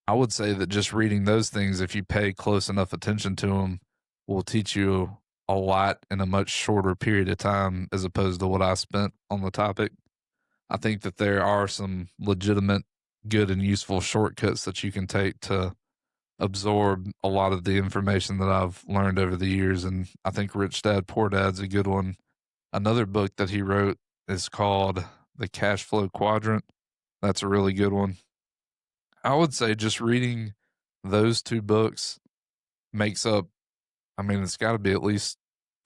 I would say that just reading those things, if you pay close enough attention to them, will teach you a lot in a much shorter period of time as opposed to what I spent on the topic. I think that there are some legitimate, good, and useful shortcuts that you can take to absorb a lot of the information that I've learned over the years. And I think Rich Dad Poor Dad's a good one. Another book that he wrote is called The Cash Flow Quadrant. That's a really good one. I would say just reading those two books makes up, I mean, it's got to be at least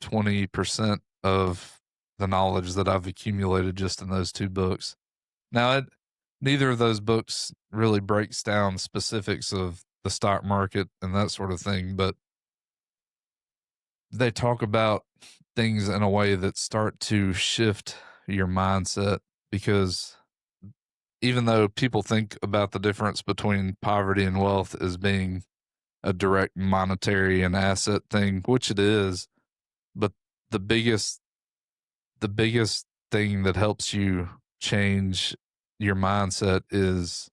20% of the knowledge that I've accumulated just in those two books. Now, neither of those books really breaks down specifics of the stock market and that sort of thing, but they talk about things in a way that start to shift your mindset, because even though people think about the difference between poverty and wealth as being a direct monetary and asset thing, which it is, but the biggest the biggest thing that helps you change your mindset is,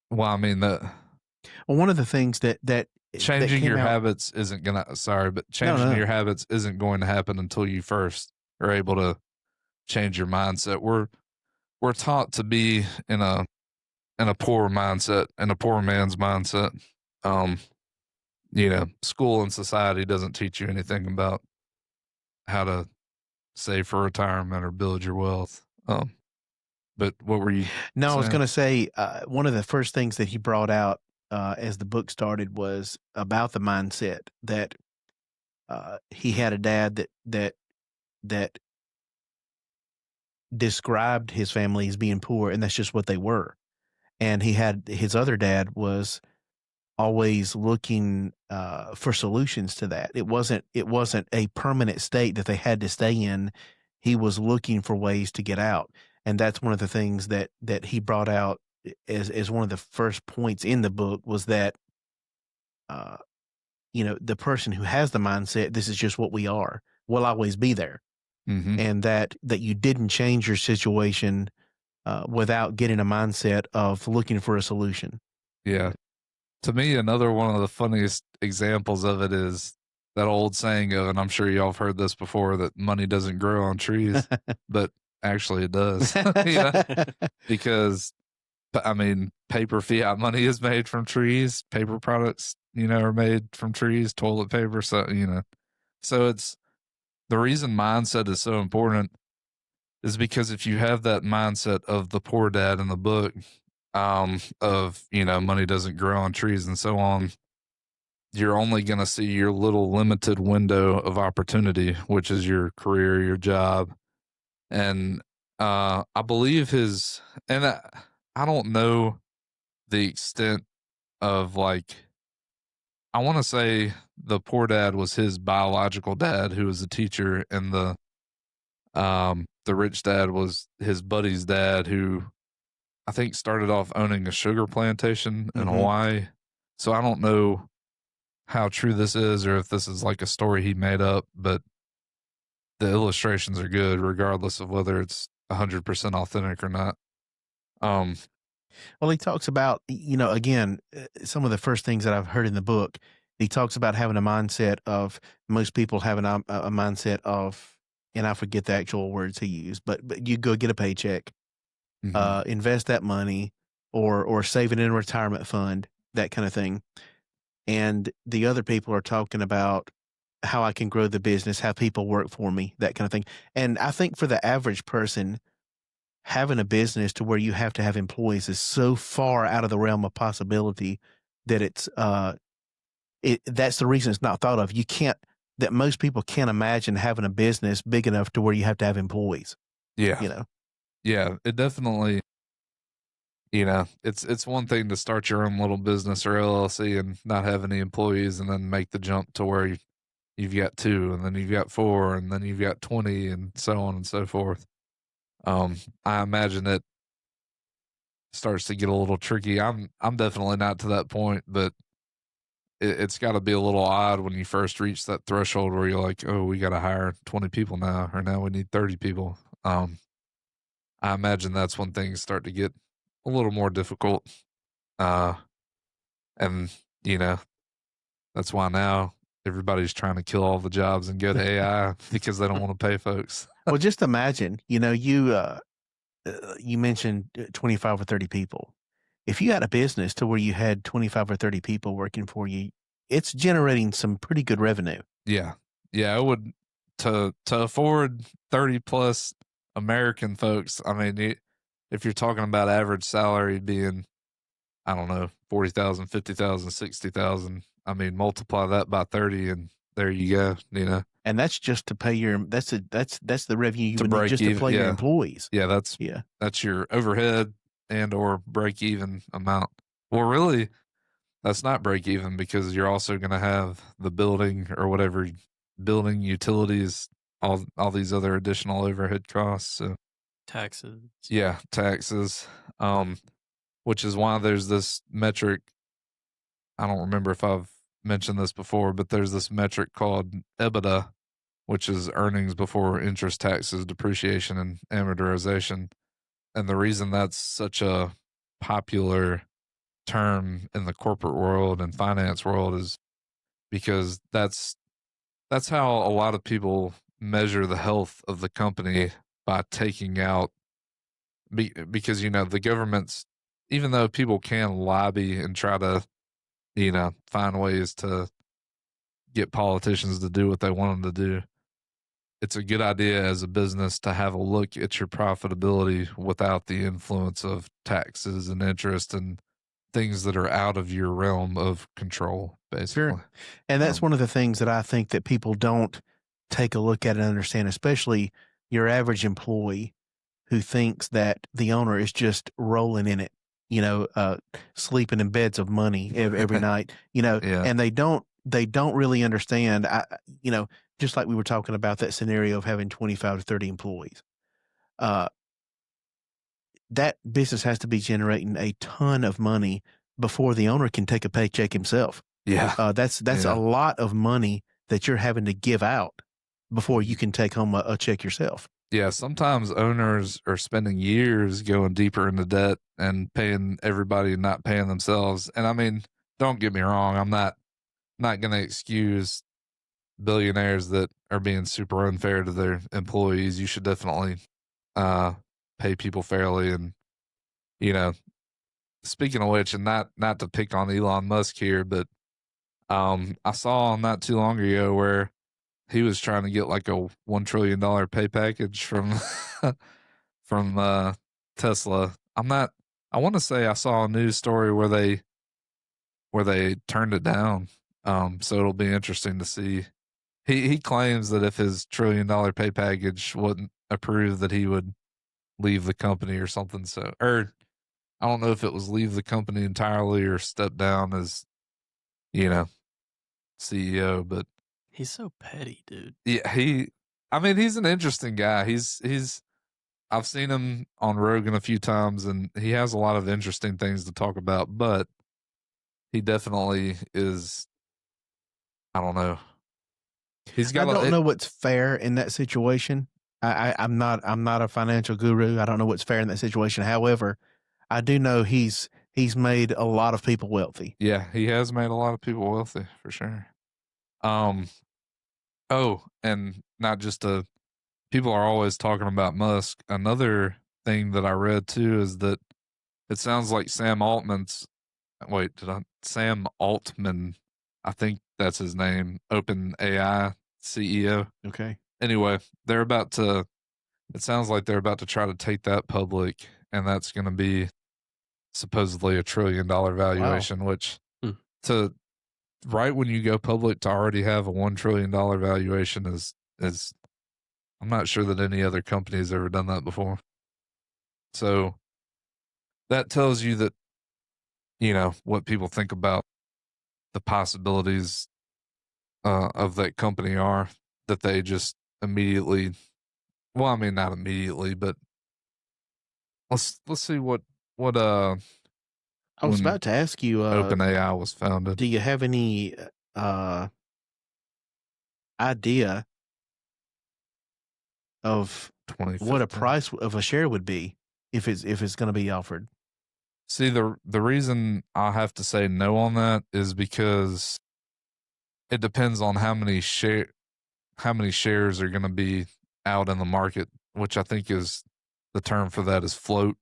well, I mean, the Well, one of the things that changing came your out. habits isn't gonna, sorry, but No, changing no, your no. habits isn't going to happen until you first are able to change your mindset. We're taught to be in a poor mindset, in a poor man's mindset. Um, school and society doesn't teach you anything about how to save for retirement or build your wealth. But what were you No, I was saying? going to say one of the first things that he brought out as the book started was about the mindset that he had a dad that described his family as being poor, and that's just what they were. And he had his other dad was always looking for solutions to that. It wasn't a permanent state that they had to stay in. He was looking for ways to get out, and that's one of the things that he brought out as one of the first points in the book was that uh, the person who has the mindset, this is just what we are, will always be there, Mhm. and that you didn't change your situation without getting a mindset of looking for a solution. Yeah. To me, another one of the funniest examples of it is that old saying of, and I'm sure y'all have heard this before, that money doesn't grow on trees, but actually it does. Because I mean, paper fiat money is made from trees, paper products, are made from trees, toilet paper, so So it's the reason mindset is so important is because if you have that mindset of the poor dad in the book, of, money doesn't grow on trees and so on, you're only going to see your little limited window of opportunity, which is your career, your job. And I believe and I don't know the extent of like, I want to say the poor dad was his biological dad who was a teacher, and the rich dad was his buddy's dad who I think started off owning a sugar plantation in Hmm. Hawaii. So I don't know how true this is or if this is like a story he made up, but the illustrations are good regardless of whether it's 100% authentic or not. Um, Well, he talks about, again, some of the first things that I've heard in the book. He talks about having a mindset of most people having a mindset of, and I forget the actual words he used, but you go get a paycheck, mhm. invest that money, or save it in a retirement fund, that kind of thing. And the other people are talking about how I can grow the business, have people work for me, that kind of thing. And I think for the average person, having a business to where you have to have employees is so far out of the realm of possibility that that's the reason it's not thought of. You can't that most people can't imagine having a business big enough to where you have to have employees, Yeah. you know? Yeah. It definitely, it's one thing to start your own little business or LLC and not have any employees and then make the jump to where you've got two and then you've got four and then you've got 20 and so on and so forth. I imagine it starts to get a little tricky. I'm definitely not to that point, but it's got to be a little odd when you first reach that threshold where you're like, oh, we got to hire 20 people now, or now we need 30 people. I imagine that's when things start to get a little more difficult. Uh, and you know, that's why now everybody's trying to kill all the jobs and go to AI because they don't want to pay folks. Well, just imagine, you mentioned 25 or 30 people. If you had a business to where you had 25 or 30 people working for you, it's generating some pretty good revenue. Yeah. Yeah, it would to afford 30 plus American folks. I mean, if you're talking about average salary being, I don't know, 40,000, 50,000, 60,000. I mean, multiply that by 30 and there you go, And that's just to pay that's the revenue you to would need break just to even. pay your Yeah. employees. Yeah, that's Yeah. that's your overhead and or break even amount. Well, really, that's not break even because you're also going to have the building or whatever building utilities, all these other additional overhead costs. So Taxes. yeah, taxes. Um, which is why there's this metric. I don't remember if I've mentioned this before, but there's this metric called EBITDA, which is earnings before interest, taxes, depreciation, and amortization. And the reason that's such a popular term in the corporate world and finance world is because that's how a lot of people measure the health of the company by taking out because the government's, even though people can lobby and try to find ways to get politicians to do what they want them to do, it's a good idea as a business to have a look at your profitability without the influence of taxes and interest and things that are out of your realm of control, Sure. basically. And that's Um, one of the things that I think that people don't take a look at and understand, especially your average employee who thinks that the owner is just rolling in it, sleeping in beds of money every night, yeah, and they don't really understand. Just like we were talking about that scenario of having 25 to 30 employees, uh, that business has to be generating a ton of money before the owner can take a paycheck himself. yeah, That's a yeah. lot of money that you're having to give out before you Mhm. can take home a check yourself. Yeah, sometimes owners are spending years going deeper into debt and paying everybody and not paying themselves. And I mean, don't get me wrong, I'm not going to excuse billionaires that are being super unfair to their employees. You should definitely uh pay people fairly. And you know, speaking of which, and not to pick on Elon Musk here, but I saw not too long ago where he was trying to get like a $1 trillion pay package from from Tesla. I want to say I saw a news story where they turned it down. So it'll be interesting to see. He claims that if his $1 trillion pay package wasn't approved, that he would leave the company or something. So, or I don't know if it was leave the company entirely or step down as, you know, CEO. But He's so petty, dude. yeah, I mean, he's an interesting guy. I've seen him on Rogan a few times, and he has a lot of interesting things to talk about. But he definitely is. I don't know. He's I got don't a know what's fair in that situation. I'm not a financial guru. I don't know what's fair in that situation. However, I do know he's made a lot of people wealthy. yeah. He has made a lot of people wealthy for sure. Um. Oh, and not just a. People are always talking about Musk. Another thing that I read too is that it sounds like Sam Altman, I think that's his name, Open AI CEO. Okay. Anyway, it sounds like they're about to try to take that public, and that's going to be supposedly $1 trillion Wow. valuation, which Hmm. to right when you go public to already have a $1 trillion valuation is I'm not sure that any other company has ever done that before. So that tells you that, what people think about the possibilities of that company are that they just immediately, well, I mean, not immediately, but let's see what I was when about to ask you, OpenAI was founded, do you have any uh idea of what a 2015. price of a share would be if it's going to be offered? See, the reason I have to say no on that is because it depends on how many shares are going to be out in the market, which I think is the term for that is float,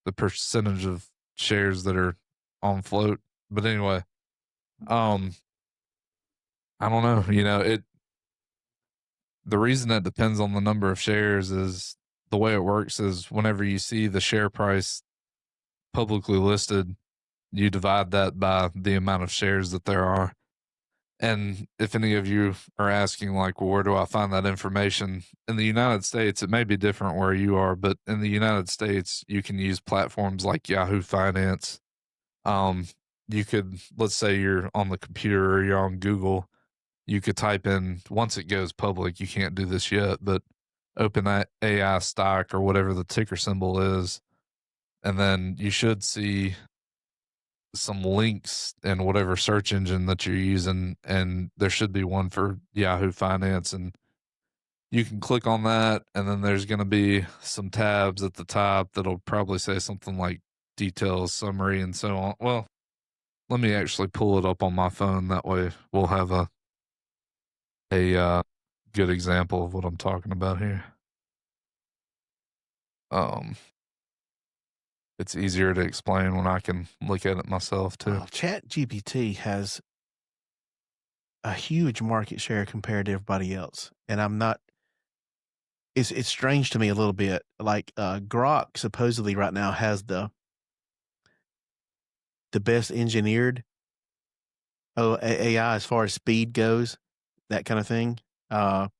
the percentage of shares that are on float. But anyway, um, I don't know. The reason that depends on the number of shares is the way it works is whenever you see the share price publicly listed, you divide that by the amount of shares that there are. And if any of you are asking, like, well, where do I find that information? In the United States, it may be different where you are, but in the United States, you can use platforms like Yahoo Finance. Um, you could, let's say you're on the computer or you're on Google, you could type in, once it goes public, you can't do this yet, but open AI stock or whatever the ticker symbol is. And then you should see some links in whatever search engine that you're using, and there should be one for Yahoo Finance, and you can click on that, and then there's going to be some tabs at the top that'll probably say something like details, summary, and so on. Well, let me actually pull it up on my phone. That way, we'll have a good example of what I'm talking about here. Um, it's easier to explain when I can look at it myself too. Chat GPT has a huge market share compared to everybody else, and I'm not. It's strange to me a little bit. Like Grok supposedly right now has the best engineered AI as far as speed goes, that kind of thing. But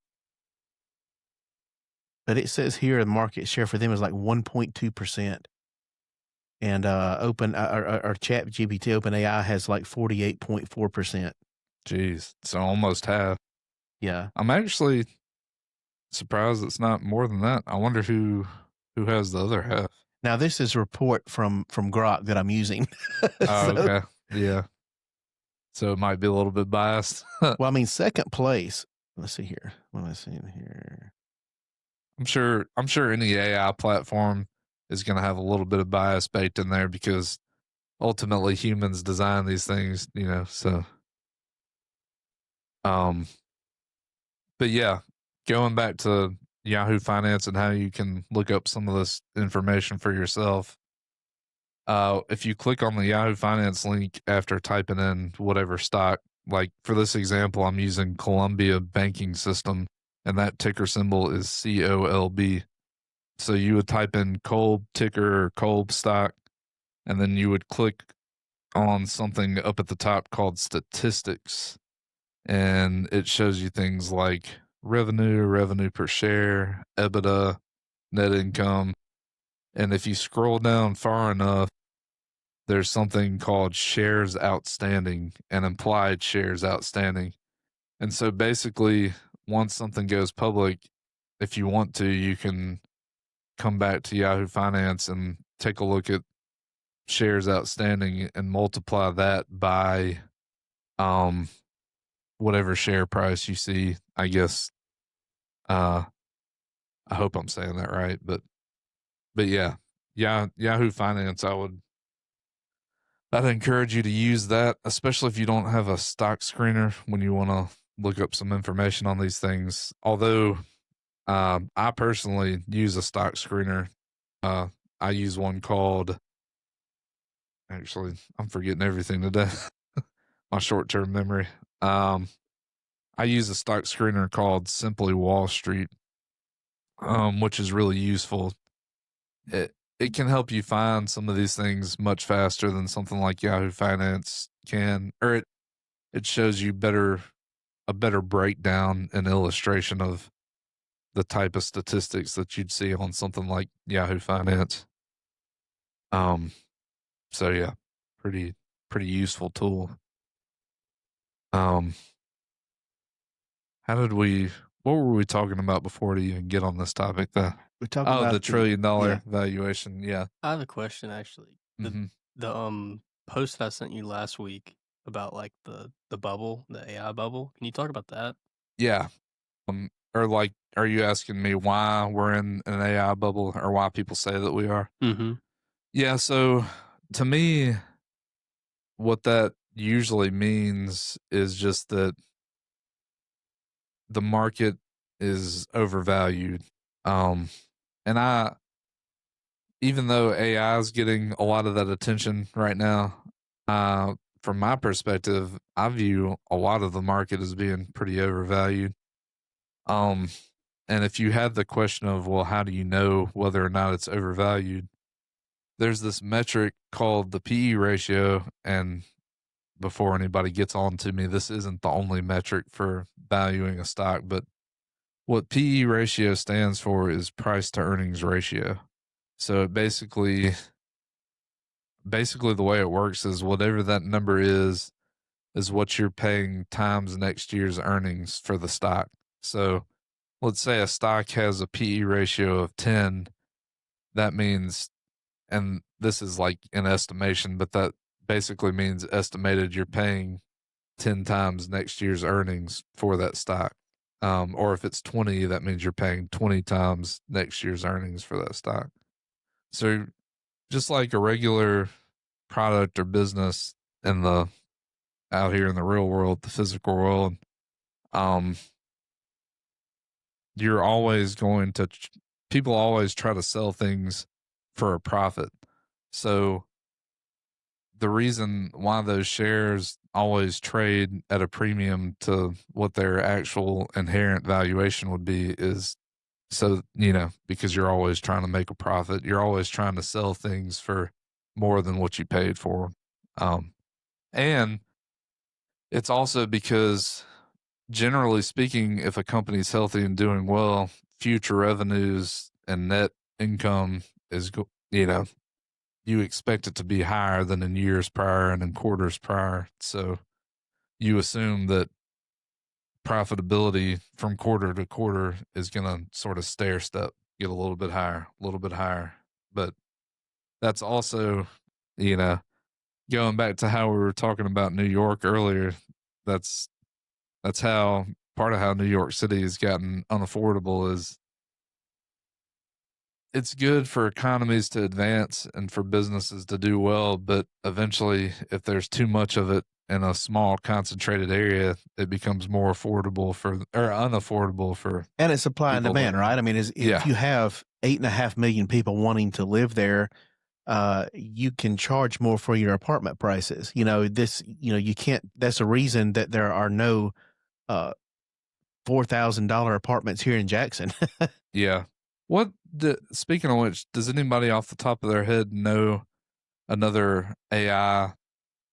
it says here the market share for them is like 1.2%. And or Chat GPT Open AI has like 48.4%. Jeez, so almost half. Yeah. I'm actually surprised it's not more than that. I wonder who has the other half. Now this is a report from Grok that I'm using. Oh, So, okay. Yeah. So it might be a little bit biased. well, I mean, second place. Let's see here. What am I seeing here? I'm sure any AI platform is going to have a little bit of bias baked in there because ultimately humans design these things, so um but yeah, going back to Yahoo Finance and how you can look up some of this information for yourself. If you click on the Yahoo Finance link after typing in whatever stock like for this example, I'm using Columbia Banking System, and that ticker symbol is COLB. So you would type in Kolb ticker or Kolb stock, and then you would click on something up at the top called statistics, and it shows you things like revenue, revenue per share, EBITDA, net income. And if you scroll down far enough, there's something called shares outstanding and implied shares outstanding. And so basically, once something goes public, if you want to, you can come back to Yahoo Finance and take a look at shares outstanding and multiply that by um whatever share price you see. I guess I hope I'm saying that right, but yeah. Yeah, Yahoo Finance, I'd encourage you to use that, especially if you don't have a stock screener when you want to look up some information on these things. Although I personally use a stock screener. I use one called, actually, I'm forgetting everything today. My short term memory. I use a stock screener called Simply Wall Street, which is really useful. It can help you find some of these things much faster than something like Yahoo Finance can, or it shows you a better breakdown and illustration of the type of statistics that you'd see on something like Yahoo Finance. So yeah, pretty useful tool. Um, how did we? What were we talking about before to even get on this topic? We're talking The about $1 trillion yeah. valuation. Yeah. I have a question actually. hmm The post that I sent you last week about like the bubble, the AI bubble. Can you talk about that? Yeah. Or like, are you asking me why we're in an AI bubble or why people say that we are? Mm-hmm. Yeah. So to me, what that usually means is just that the market is overvalued. Um, and even though AI is getting a lot of that attention right now, from my perspective, I view a lot of the market as being pretty overvalued. Um, and if you had the question of, well, how do you know whether or not it's overvalued? There's this metric called the PE ratio. And before anybody gets on to me, this isn't the only metric for valuing a stock, but what PE ratio stands for is price to earnings ratio. So it basically the way it works is whatever that number is what you're paying times next year's earnings for the stock. So let's say a stock has a PE ratio of 10. That means, and this is like an estimation, but that basically means estimated you're paying 10 times next year's earnings for that stock. Or if it's 20, that means you're paying 20 times next year's earnings for that stock. So just like a regular product or business in the out here in the real world, the physical world, um, you're always going to people always try to sell things for a profit. So the reason why those shares always trade at a premium to what their actual inherent valuation would be is so, because you're always trying to make a profit. You're always trying to sell things for more than what you paid for. And it's also because generally speaking, if a company's healthy and doing well, future revenues and net income is, you expect it to be higher than in years prior and in quarters prior. So you assume that profitability from quarter to quarter is going to sort of stair step, get a little bit higher, a little bit higher. But that's also, you know, going back to how we were talking about New York earlier, that's how part of how New York City has gotten unaffordable is it's good for economies to advance and for businesses to do well, but eventually if there's too much of it in a small concentrated area, it becomes more affordable or unaffordable for And it's supply and people demand, right? I mean, if yeah. you have 8.5 million people wanting to live there, you can charge more for your apartment prices. You can't. That's a reason that there are no $4,000 apartments here in Jackson. Yeah. Speaking of which, does anybody off the top of their head know another AI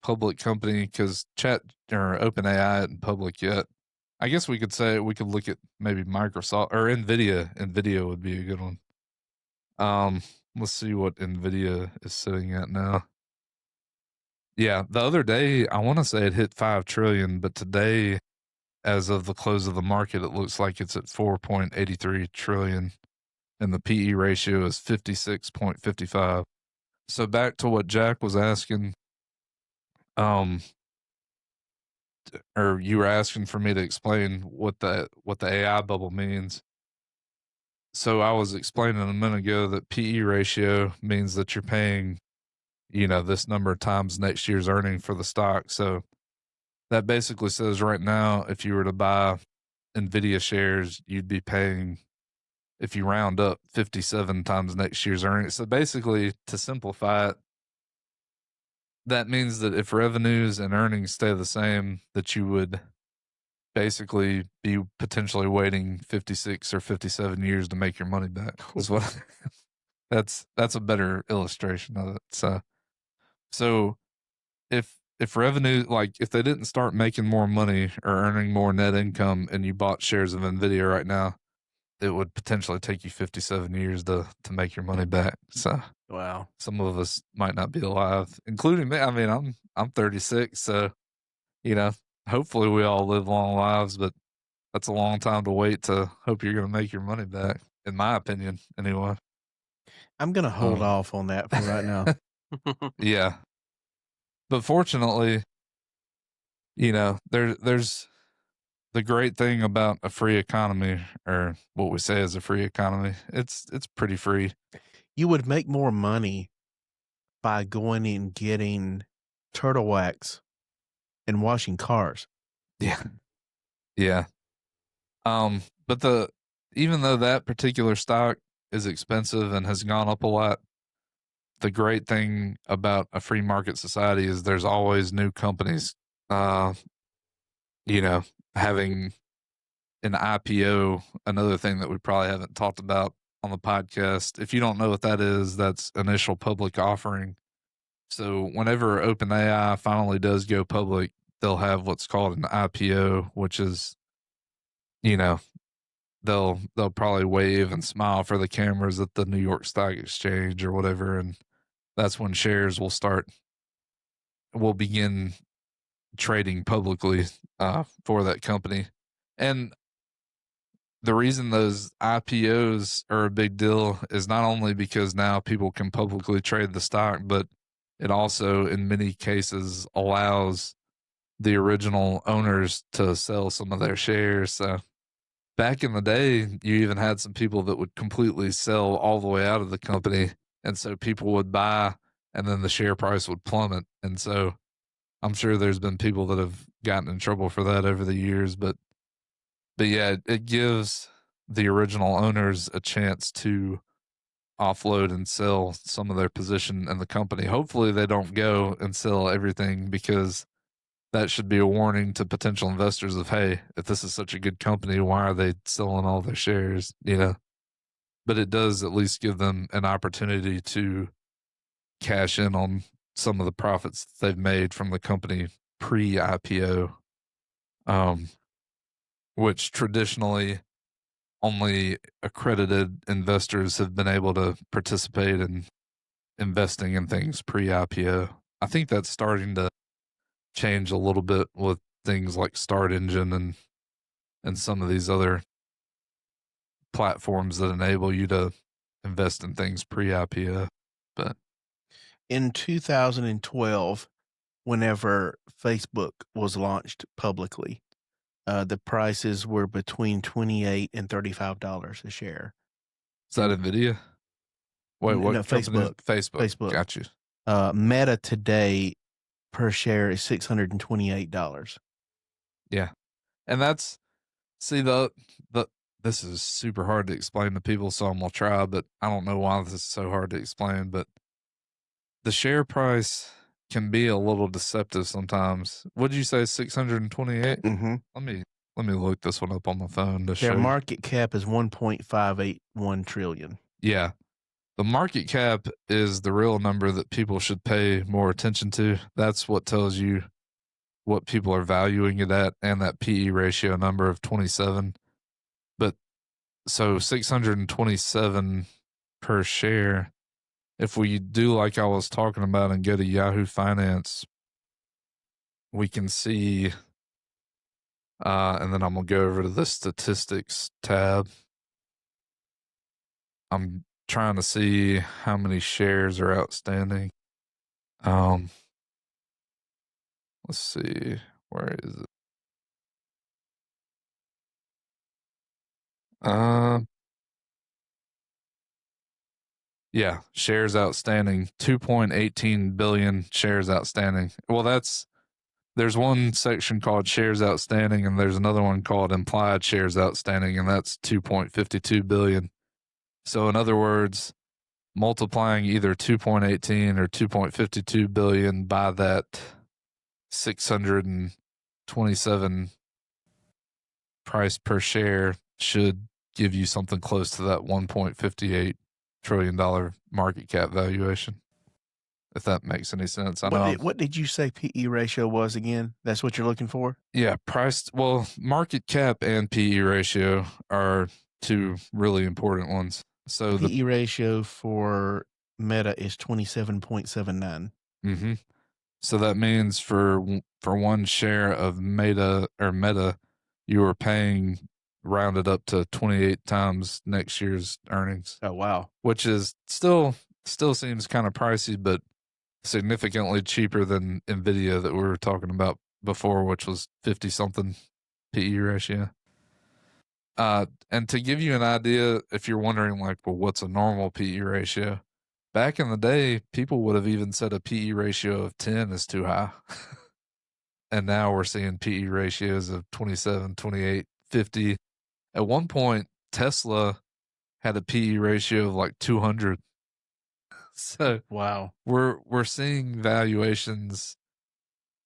public company? Because Chat or OpenAI isn't public yet. I guess we could look at maybe Microsoft or Nvidia. Nvidia would be a good one. Let's see what Nvidia is sitting at now. Yeah, the other day I want to say it hit 5 trillion, but today, as of the close of the market, it looks like it's at 4.83 trillion, and the PE ratio is 56.55. So back to what Jack was asking, um, or you were asking for me to explain what the AI bubble means. So I was explaining a minute ago that PE ratio means that you're paying, this number of times next year's earning for the stock. So that basically says right now, if you were to buy Nvidia shares, you'd be paying, if you round up, 57 times next year's earnings. So basically, to simplify it, that means that if revenues and earnings stay the same, that you would basically be potentially waiting 56 or 57 years to make your money back. Is what that's a better illustration of it. So if revenue, like if they didn't start making more money or earning more net income and you bought shares of Nvidia right now, it would potentially take you 57 years to make your money back. So Wow. some of us might not be alive, including me. I mean, I'm 36, so hopefully we all live long lives, but that's a long time to wait to hope you're going to make your money back, in my opinion, anyway. I'm gonna hold Um, off on that for right now. yeah, but fortunately, there's the great thing about a free economy, or what we say is a free economy. It's pretty free. You would make more money by going and getting turtle wax and washing cars. Yeah, yeah. But even though that particular stock is expensive and has gone up a lot, the great thing about a free market society is there's always new companies, uh, you know, having an IPO. Another thing that we probably haven't talked about on the podcast. If you don't know what that is, that's initial public offering. So whenever OpenAI finally does go public, they'll have what's called an IPO, which is, you know, they'll probably wave and smile for the cameras at the New York Stock Exchange or whatever, and that's when shares will begin trading publicly for that company. And the reason those IPOs are a big deal is not only because now people can publicly trade the stock, but it also, in many cases, allows the original owners to sell some of their shares. So back in the day, you even had some people that would completely sell all the way out of the company. And so people would buy and then the share price would plummet. And so I'm sure there's been people that have gotten in trouble for that over the years. But yeah, it gives the original owners a chance to offload and sell some of their position in the company. Hopefully they don't go and sell everything, because that should be a warning to potential investors of, hey, if this is such a good company, why are they selling all their shares? But it does at least give them an opportunity to cash in on some of the profits they've made from the company pre-IPO, um, which traditionally only accredited investors have been able to participate in investing in things pre-IPO. I think that's starting to change a little bit with things like Start Engine and some of these other platforms that enable you to invest in things pre-IPO. But In 2012, whenever Facebook was launched publicly, the prices were between $28 and $35 a share. is that And Nvidia? Wait, no, what company? Facebook. Facebook. Facebook. Got you. Meta today per share is $628. Yeah, and that's see the this is super hard to explain to people, so I'm gonna try. But I don't know why this is so hard to explain. But the share price can be a little deceptive sometimes. What did you say, 628? Mm-hmm. Let me look this one up on my phone to show Their you. market cap is 1.581 trillion. Yeah. The market cap is the real number that people should pay more attention to. That's what tells you what people are valuing it at, and that PE ratio number of 27. But so 627 per share. If we do like I was talking about and go to Yahoo Finance, we can see, and then I'm going to go over to the statistics tab. I'm trying to see how many shares are outstanding. Let's see, where is it? Yeah, shares outstanding, 2.18 billion shares outstanding. Well, there's one section called shares outstanding, and there's another one called implied shares outstanding, and that's 2.52 billion. So, in other words, multiplying either 2.18 or 2.52 billion by that 627 price per share should give you something close to that $1.58 trillion market cap valuation, if that makes any sense. I know. What did you say PE ratio was again? That's what you're looking for? Yeah, market cap and PE ratio are two really important ones. So PE ratio for Meta is 27.79. Mm-hmm. So that means for one share of Meta, you are paying rounded up to 28 times next year's earnings. Oh wow. Which is still seems kind of pricey, but significantly cheaper than Nvidia that we were talking about before, which was 50 something PE ratio. And to give you an idea, if you're wondering like, well, what's a normal PE ratio? Back in the day, people would have even said a PE ratio of 10 is too high. And now we're seeing PE ratios of 27, 28, 50. At one point, Tesla had a PE ratio of like 200. So wow, we're seeing valuations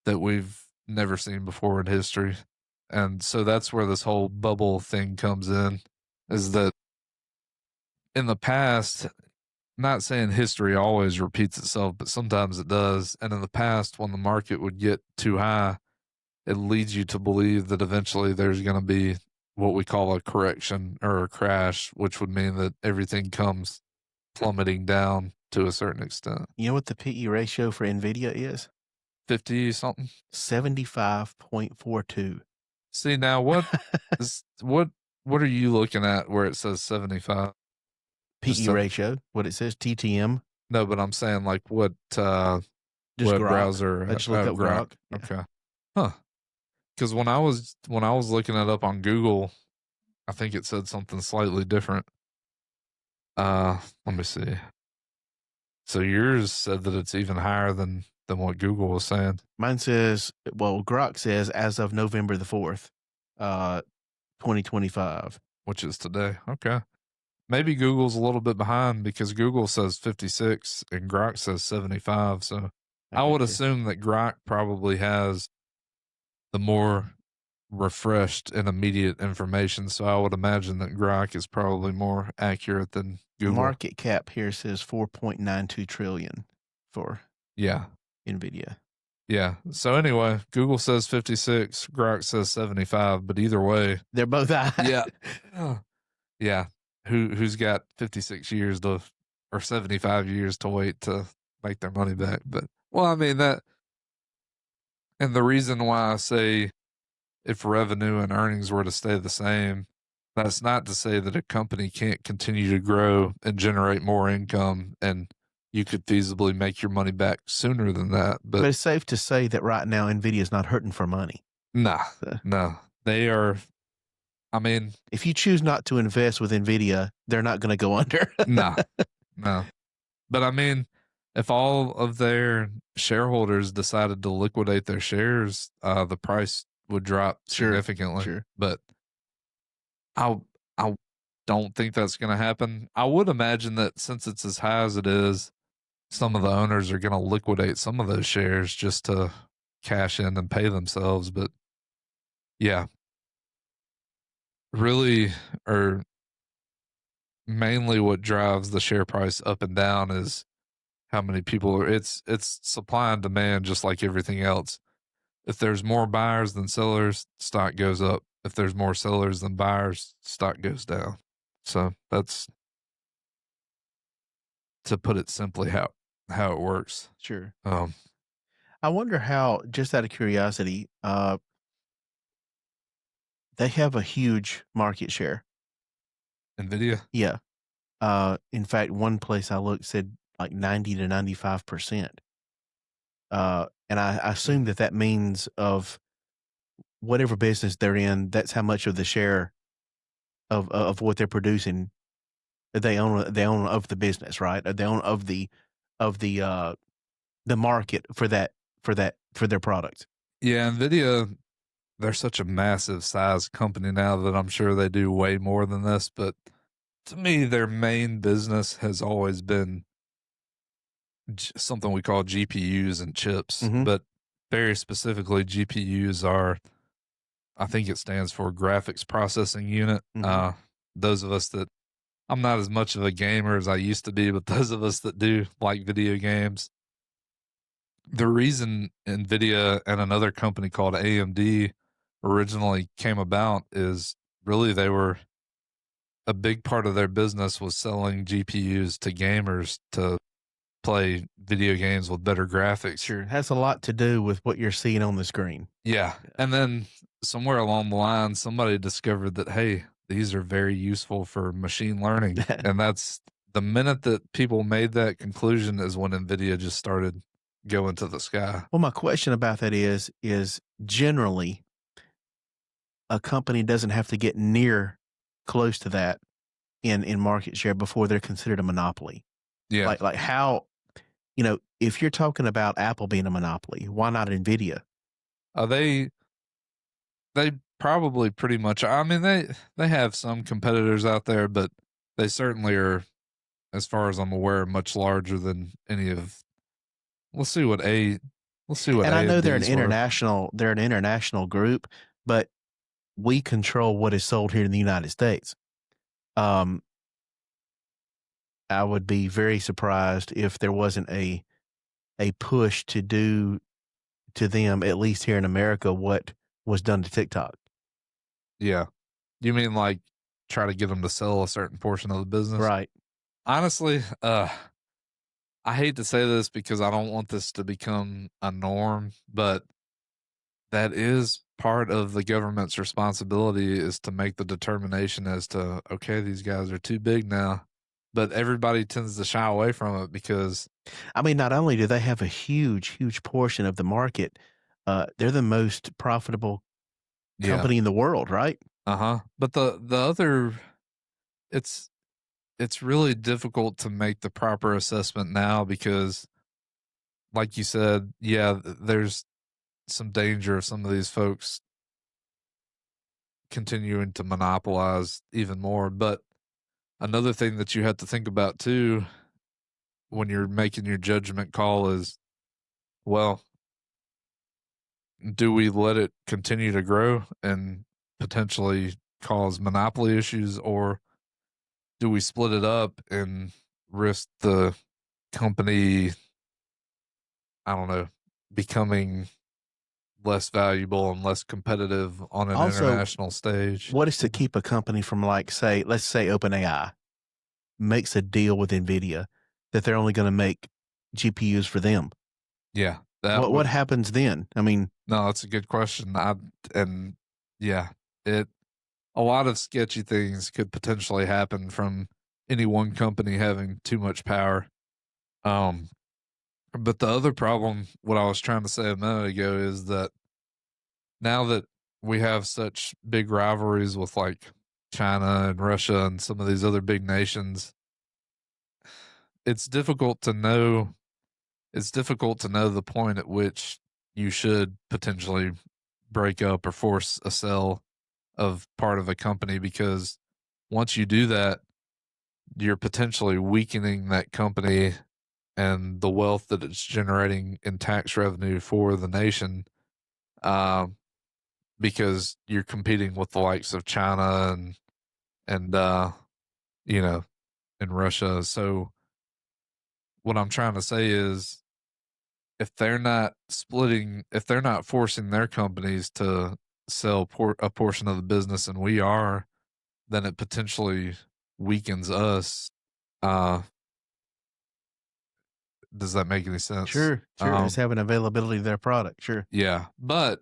that we've never seen before in history. And so that's where this whole bubble thing comes in, is that in the past, not saying history always repeats itself, but sometimes it does. And in the past, when the market would get too high, it leads you to believe that eventually there's going to be what we call a correction or a crash, which would mean that everything comes plummeting down to a certain extent. You know what the PE ratio for Nvidia is? 50 something? 75.42. See, now what are you looking at where it says 75? PE ratio, what it says, TTM. No, but I'm saying like what Just web Grok. browser? I just looked up Grok. Yeah. Okay. Huh. Because when I was looking it up on Google, I think it said something slightly different. Let me see. So yours said that it's even higher than what Google was saying. Mine says, well, Grok says as of November the 4th, 2025. Which is today. Okay. Maybe Google's a little bit behind because Google says 56 and Grok says 75. So I would assume that Grok probably has the more refreshed and immediate information. So I would imagine that Grok is probably more accurate than Google. Market cap here says 4.92 trillion for Nvidia. Yeah. So anyway, Google says 56, Grok says 75, but either way, they're both high. Yeah. Yeah. Who's got 56 years or 75 years to wait to make their money back? But well, I mean that, and the reason why I say if revenue and earnings were to stay the same, that's not to say that a company can't continue to grow and generate more income, and you could feasibly make your money back sooner than that. But it's safe to say that right now Nvidia is not hurting for money. No, they are. I mean, if you choose not to invest with Nvidia, they're not going to go under. No. But I mean, if all of their shareholders decided to liquidate their shares, the price would drop significantly. Sure. But I don't think that's going to happen. I would imagine that since it's as high as it is, some of the owners are going to liquidate some of those shares just to cash in and pay themselves. But yeah, really, or mainly what drives the share price up and down is how many people are, it's supply and demand, just like everything else. If there's more buyers than sellers, stock goes up. If there's more sellers than buyers, stock goes down. So that's, to put it simply, how it works. Sure. Um, I wonder how, just out of curiosity, they have a huge market share. Nvidia. Yeah. In fact, one place I looked said like 90 to 95%. And I assume that that means of whatever business they're in, that's how much of the share of what they're producing that they own of the business, right? Or they own of the market for their product. Yeah, Nvidia, they're such a massive size company now that I'm sure they do way more than this. But to me, their main business has always been something we call GPUs and chips. Mhm. But very specifically, GPUs are, I think it stands for graphics processing unit. Mhm. Those of us that, I'm not as much of a gamer as I used to be, but those of us that do like video games, the reason Nvidia and another company called AMD originally came about is really they were, a big part of their business was selling GPUs to gamers to play video games with better graphics. Sure. It has a lot to do with what you're seeing on the screen. Yeah. And then somewhere along the line, somebody discovered that, hey, these are very useful for machine learning. And that's the minute that people made that conclusion is when NVIDIA just started going to the sky. Well, my question about that is generally a company doesn't have to get near close to that in market share before they're considered a monopoly. Yeah. Like how, if you're talking about Apple being a monopoly, why not Nvidia? They they probably pretty much, I mean, they have some competitors out there, but they certainly are, as far as I'm aware, much larger than any of, let's see what A let's see what And I know they're an AMD's were. international group, but we control what is sold here in the United States. Um, I would be very surprised if there wasn't a push to do to them, at least here in America, what was done to TikTok. Yeah. You mean like try to get them to sell a certain portion of the business? Right. Honestly, I hate to say this because I don't want this to become a norm, but that is part of the government's responsibility, is to make the determination as to, okay, these guys are too big now. But everybody tends to shy away from it because, I mean, not only do they have a huge portion of the market, they're the most profitable yeah, company in the world, right? uh-huh. But the other, it's it's really difficult to make the proper assessment now because, like you said, yeah, there's some danger of some of these folks continuing to monopolize even more. But another thing that you have to think about too when you're making your judgment call is, well, do we let it continue to grow and potentially cause monopoly issues, or do we split it up and risk the company, I don't know, becoming less valuable and less competitive on an Also, international stage? what is to keep a company from, like, say, let's say OpenAI makes a deal with NVIDIA that they're only going to make GPUs for them. Yeah, that What would, happens then? I mean, no, that's a good question. And yeah, it, a lot of sketchy things could potentially happen from any one company having too much power. Um, but the other problem, what I was trying to say a minute ago, is that now that we have such big rivalries with like China and Russia and some of these other big nations, it's difficult to know. It's difficult to know the point at which you should potentially break up or force a sell of part of a company, because once you do that, you're potentially weakening that company and the wealth that it's generating in tax revenue for the nation, um, because you're competing with the likes of China and you know, in Russia. So what I'm trying to say is if they're not forcing their companies to sell a portion of the business and we are, then it potentially weakens us. Uh, does that make any sense? Sure, sure. It's having availability of their product. Sure. Yeah. But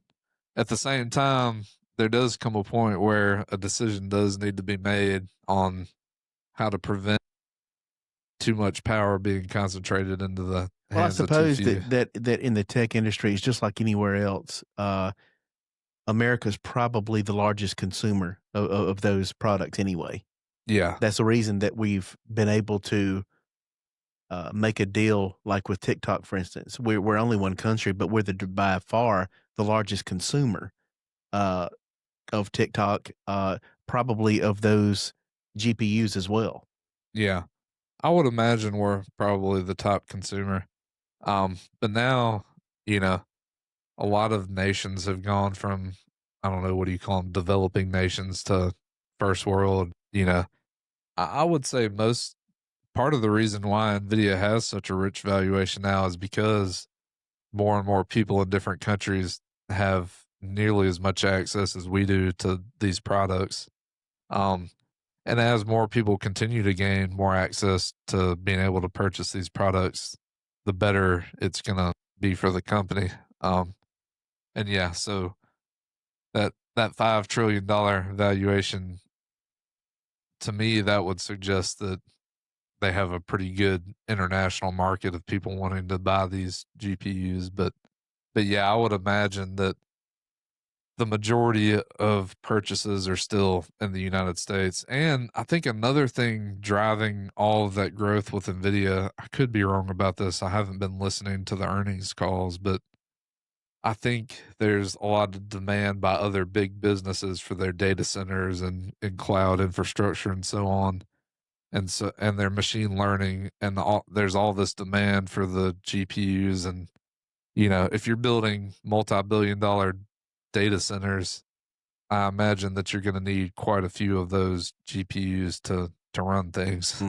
at the same time, there does come a point where a decision does need to be made on how to prevent too much power being concentrated into the Well, I hands of too suppose few. that in the tech industry, it's just like anywhere else. America's probably the largest consumer of those products anyway. Yeah. That's the reason that we've been able to make a deal like with TikTok, for instance. We're only one country, but we're by far the largest consumer uh, of TikTok, probably of those GPUs as well. Yeah. I would imagine we're probably the top consumer. But now, you know, a lot of nations have gone from, I don't know, what do you call them, developing nations to first world. I would say most part of the reason why Nvidia has such a rich valuation now is because more and more people in different countries have nearly as much access as we do to these products. Um, and as more people continue to gain more access to being able to purchase these products, the better it's going to be for the company. And yeah, so that $5 trillion valuation, to me, that would suggest that they have a pretty good international market of people wanting to buy these GPUs. But yeah, I would imagine that the majority of purchases are still in the United States. And I think another thing driving all of that growth with Nvidia, I could be wrong about this. I haven't been listening to the earnings calls, but I think there's a lot of demand by other big businesses for their data centers and cloud infrastructure and so on. And their machine learning and there's all this demand for the GPUs. And if you're building multi-billion-dollar data centers, I imagine that you're going to need quite a few of those GPUs to run things.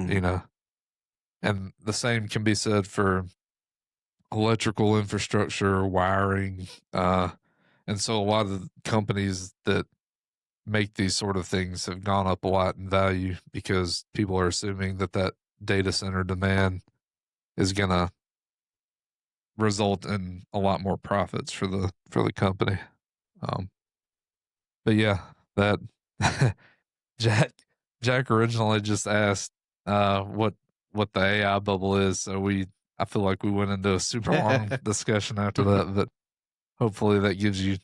And the same can be said for electrical infrastructure, wiring, and so a lot of the companies that make these sort of things have gone up a lot in value because people are assuming that data center demand is going to result in a lot more profits for the company. Um, but yeah, that Jack Jack originally just asked what the AI bubble is, so I feel like we went into a super long discussion after that, but hopefully that gives you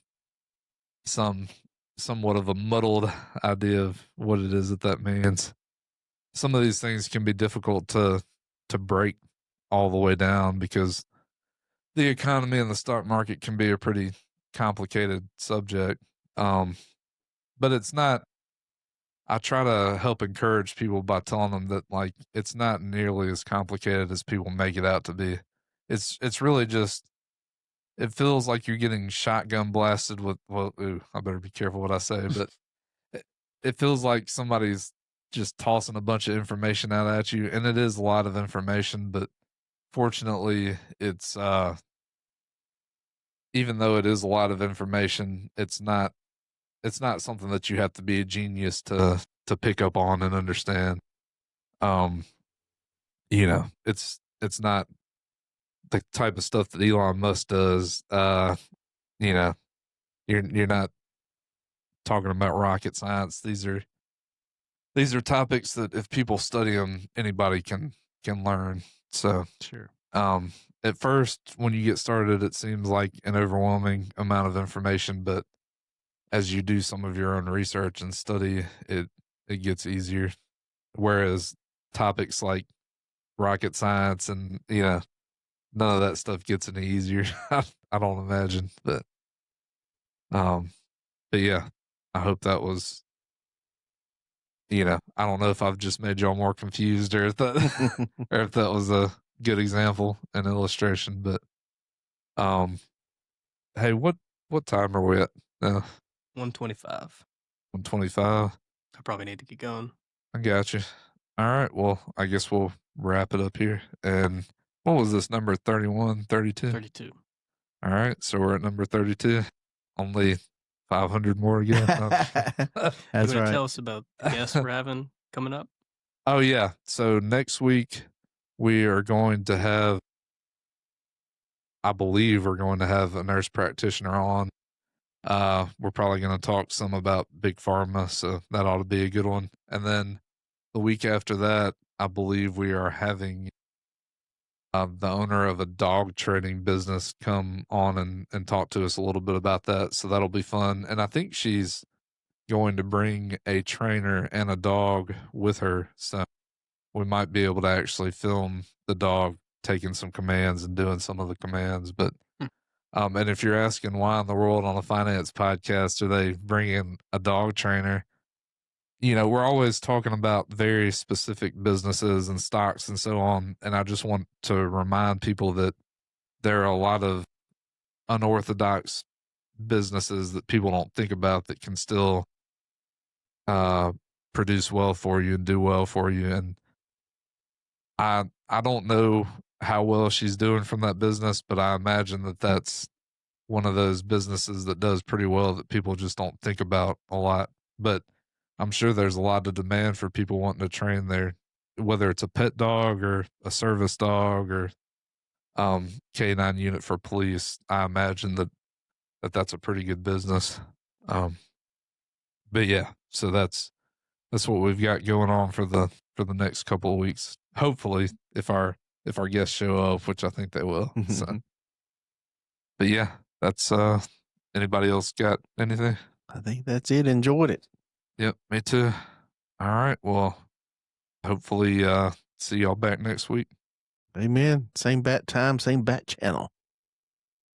somewhat of a muddled idea of what it is that means. Some of these things can be difficult to break all the way down because the economy and the stock market can be a pretty complicated subject. But it's not. I try to help encourage people by telling them that like it's not nearly as complicated as people make it out to be. It's really just it feels like you're getting shotgun blasted with I better be careful what I say, but it, it feels like somebody's just tossing a bunch of information out at you, and it is a lot of information, but fortunately it's even though it is a lot of information, it's not something that you have to be a genius to pick up on and understand. Um, it's not the type of stuff that Elon Musk does. You know, you're not talking about rocket science. These are topics that if people study them, anybody can learn. So, Sure. at first, when you get started, it seems like an overwhelming amount of information, but as you do some of your own research and study, it gets easier. Whereas topics like rocket science and none of that stuff gets any easier. I don't imagine, um, but yeah, I hope that was. I don't know if I've just made y'all more confused or if that or if that was good example and illustration. But um, hey, what time are we at now? 125. 125. I probably need to get going. I got you. All right. Well, I guess we'll wrap it up here. And what was this number? 31, 32? 32. All right. So we're at number 32. Only 500 more to go. No, I'm just kidding. You That's want to right. tell us about the guests we're having coming up? Oh, yeah. So next week, we are going to have, I believe we're going to have a nurse practitioner on. We're probably going to talk some about big pharma. So that ought to be a good one. And then the week after that, I believe we are having the owner of a dog training business come on and talk to us a little bit about that. So that'll be fun. And I think she's going to bring a trainer and a dog with her. So we might be able to actually film the dog taking some commands and doing some of the commands. But, Hmm. and if you're asking why in the world on a finance podcast are they bringing a dog trainer? You know, we're always talking about very specific businesses and stocks and so on. And I just want to remind people that there are a lot of unorthodox businesses that people don't think about that can still uh, produce well for you and do well for you. And I don't know how well she's doing from that business, but I imagine that that's one of those businesses that does pretty well that people just don't think about a lot. But I'm sure there's a lot of demand for people wanting to train their, whether it's a pet dog or a service dog or K9 unit for police. I imagine that that's a pretty good business. Um, but yeah, so that's what we've got going on for the next couple of weeks. Hopefully, if our guests show up, which I think they will. So, but yeah, that's anybody else got anything? I think that's it. Enjoyed it. Yep, me too. All right. Well, hopefully see y'all back next week. Amen. Same bat time, same bat channel.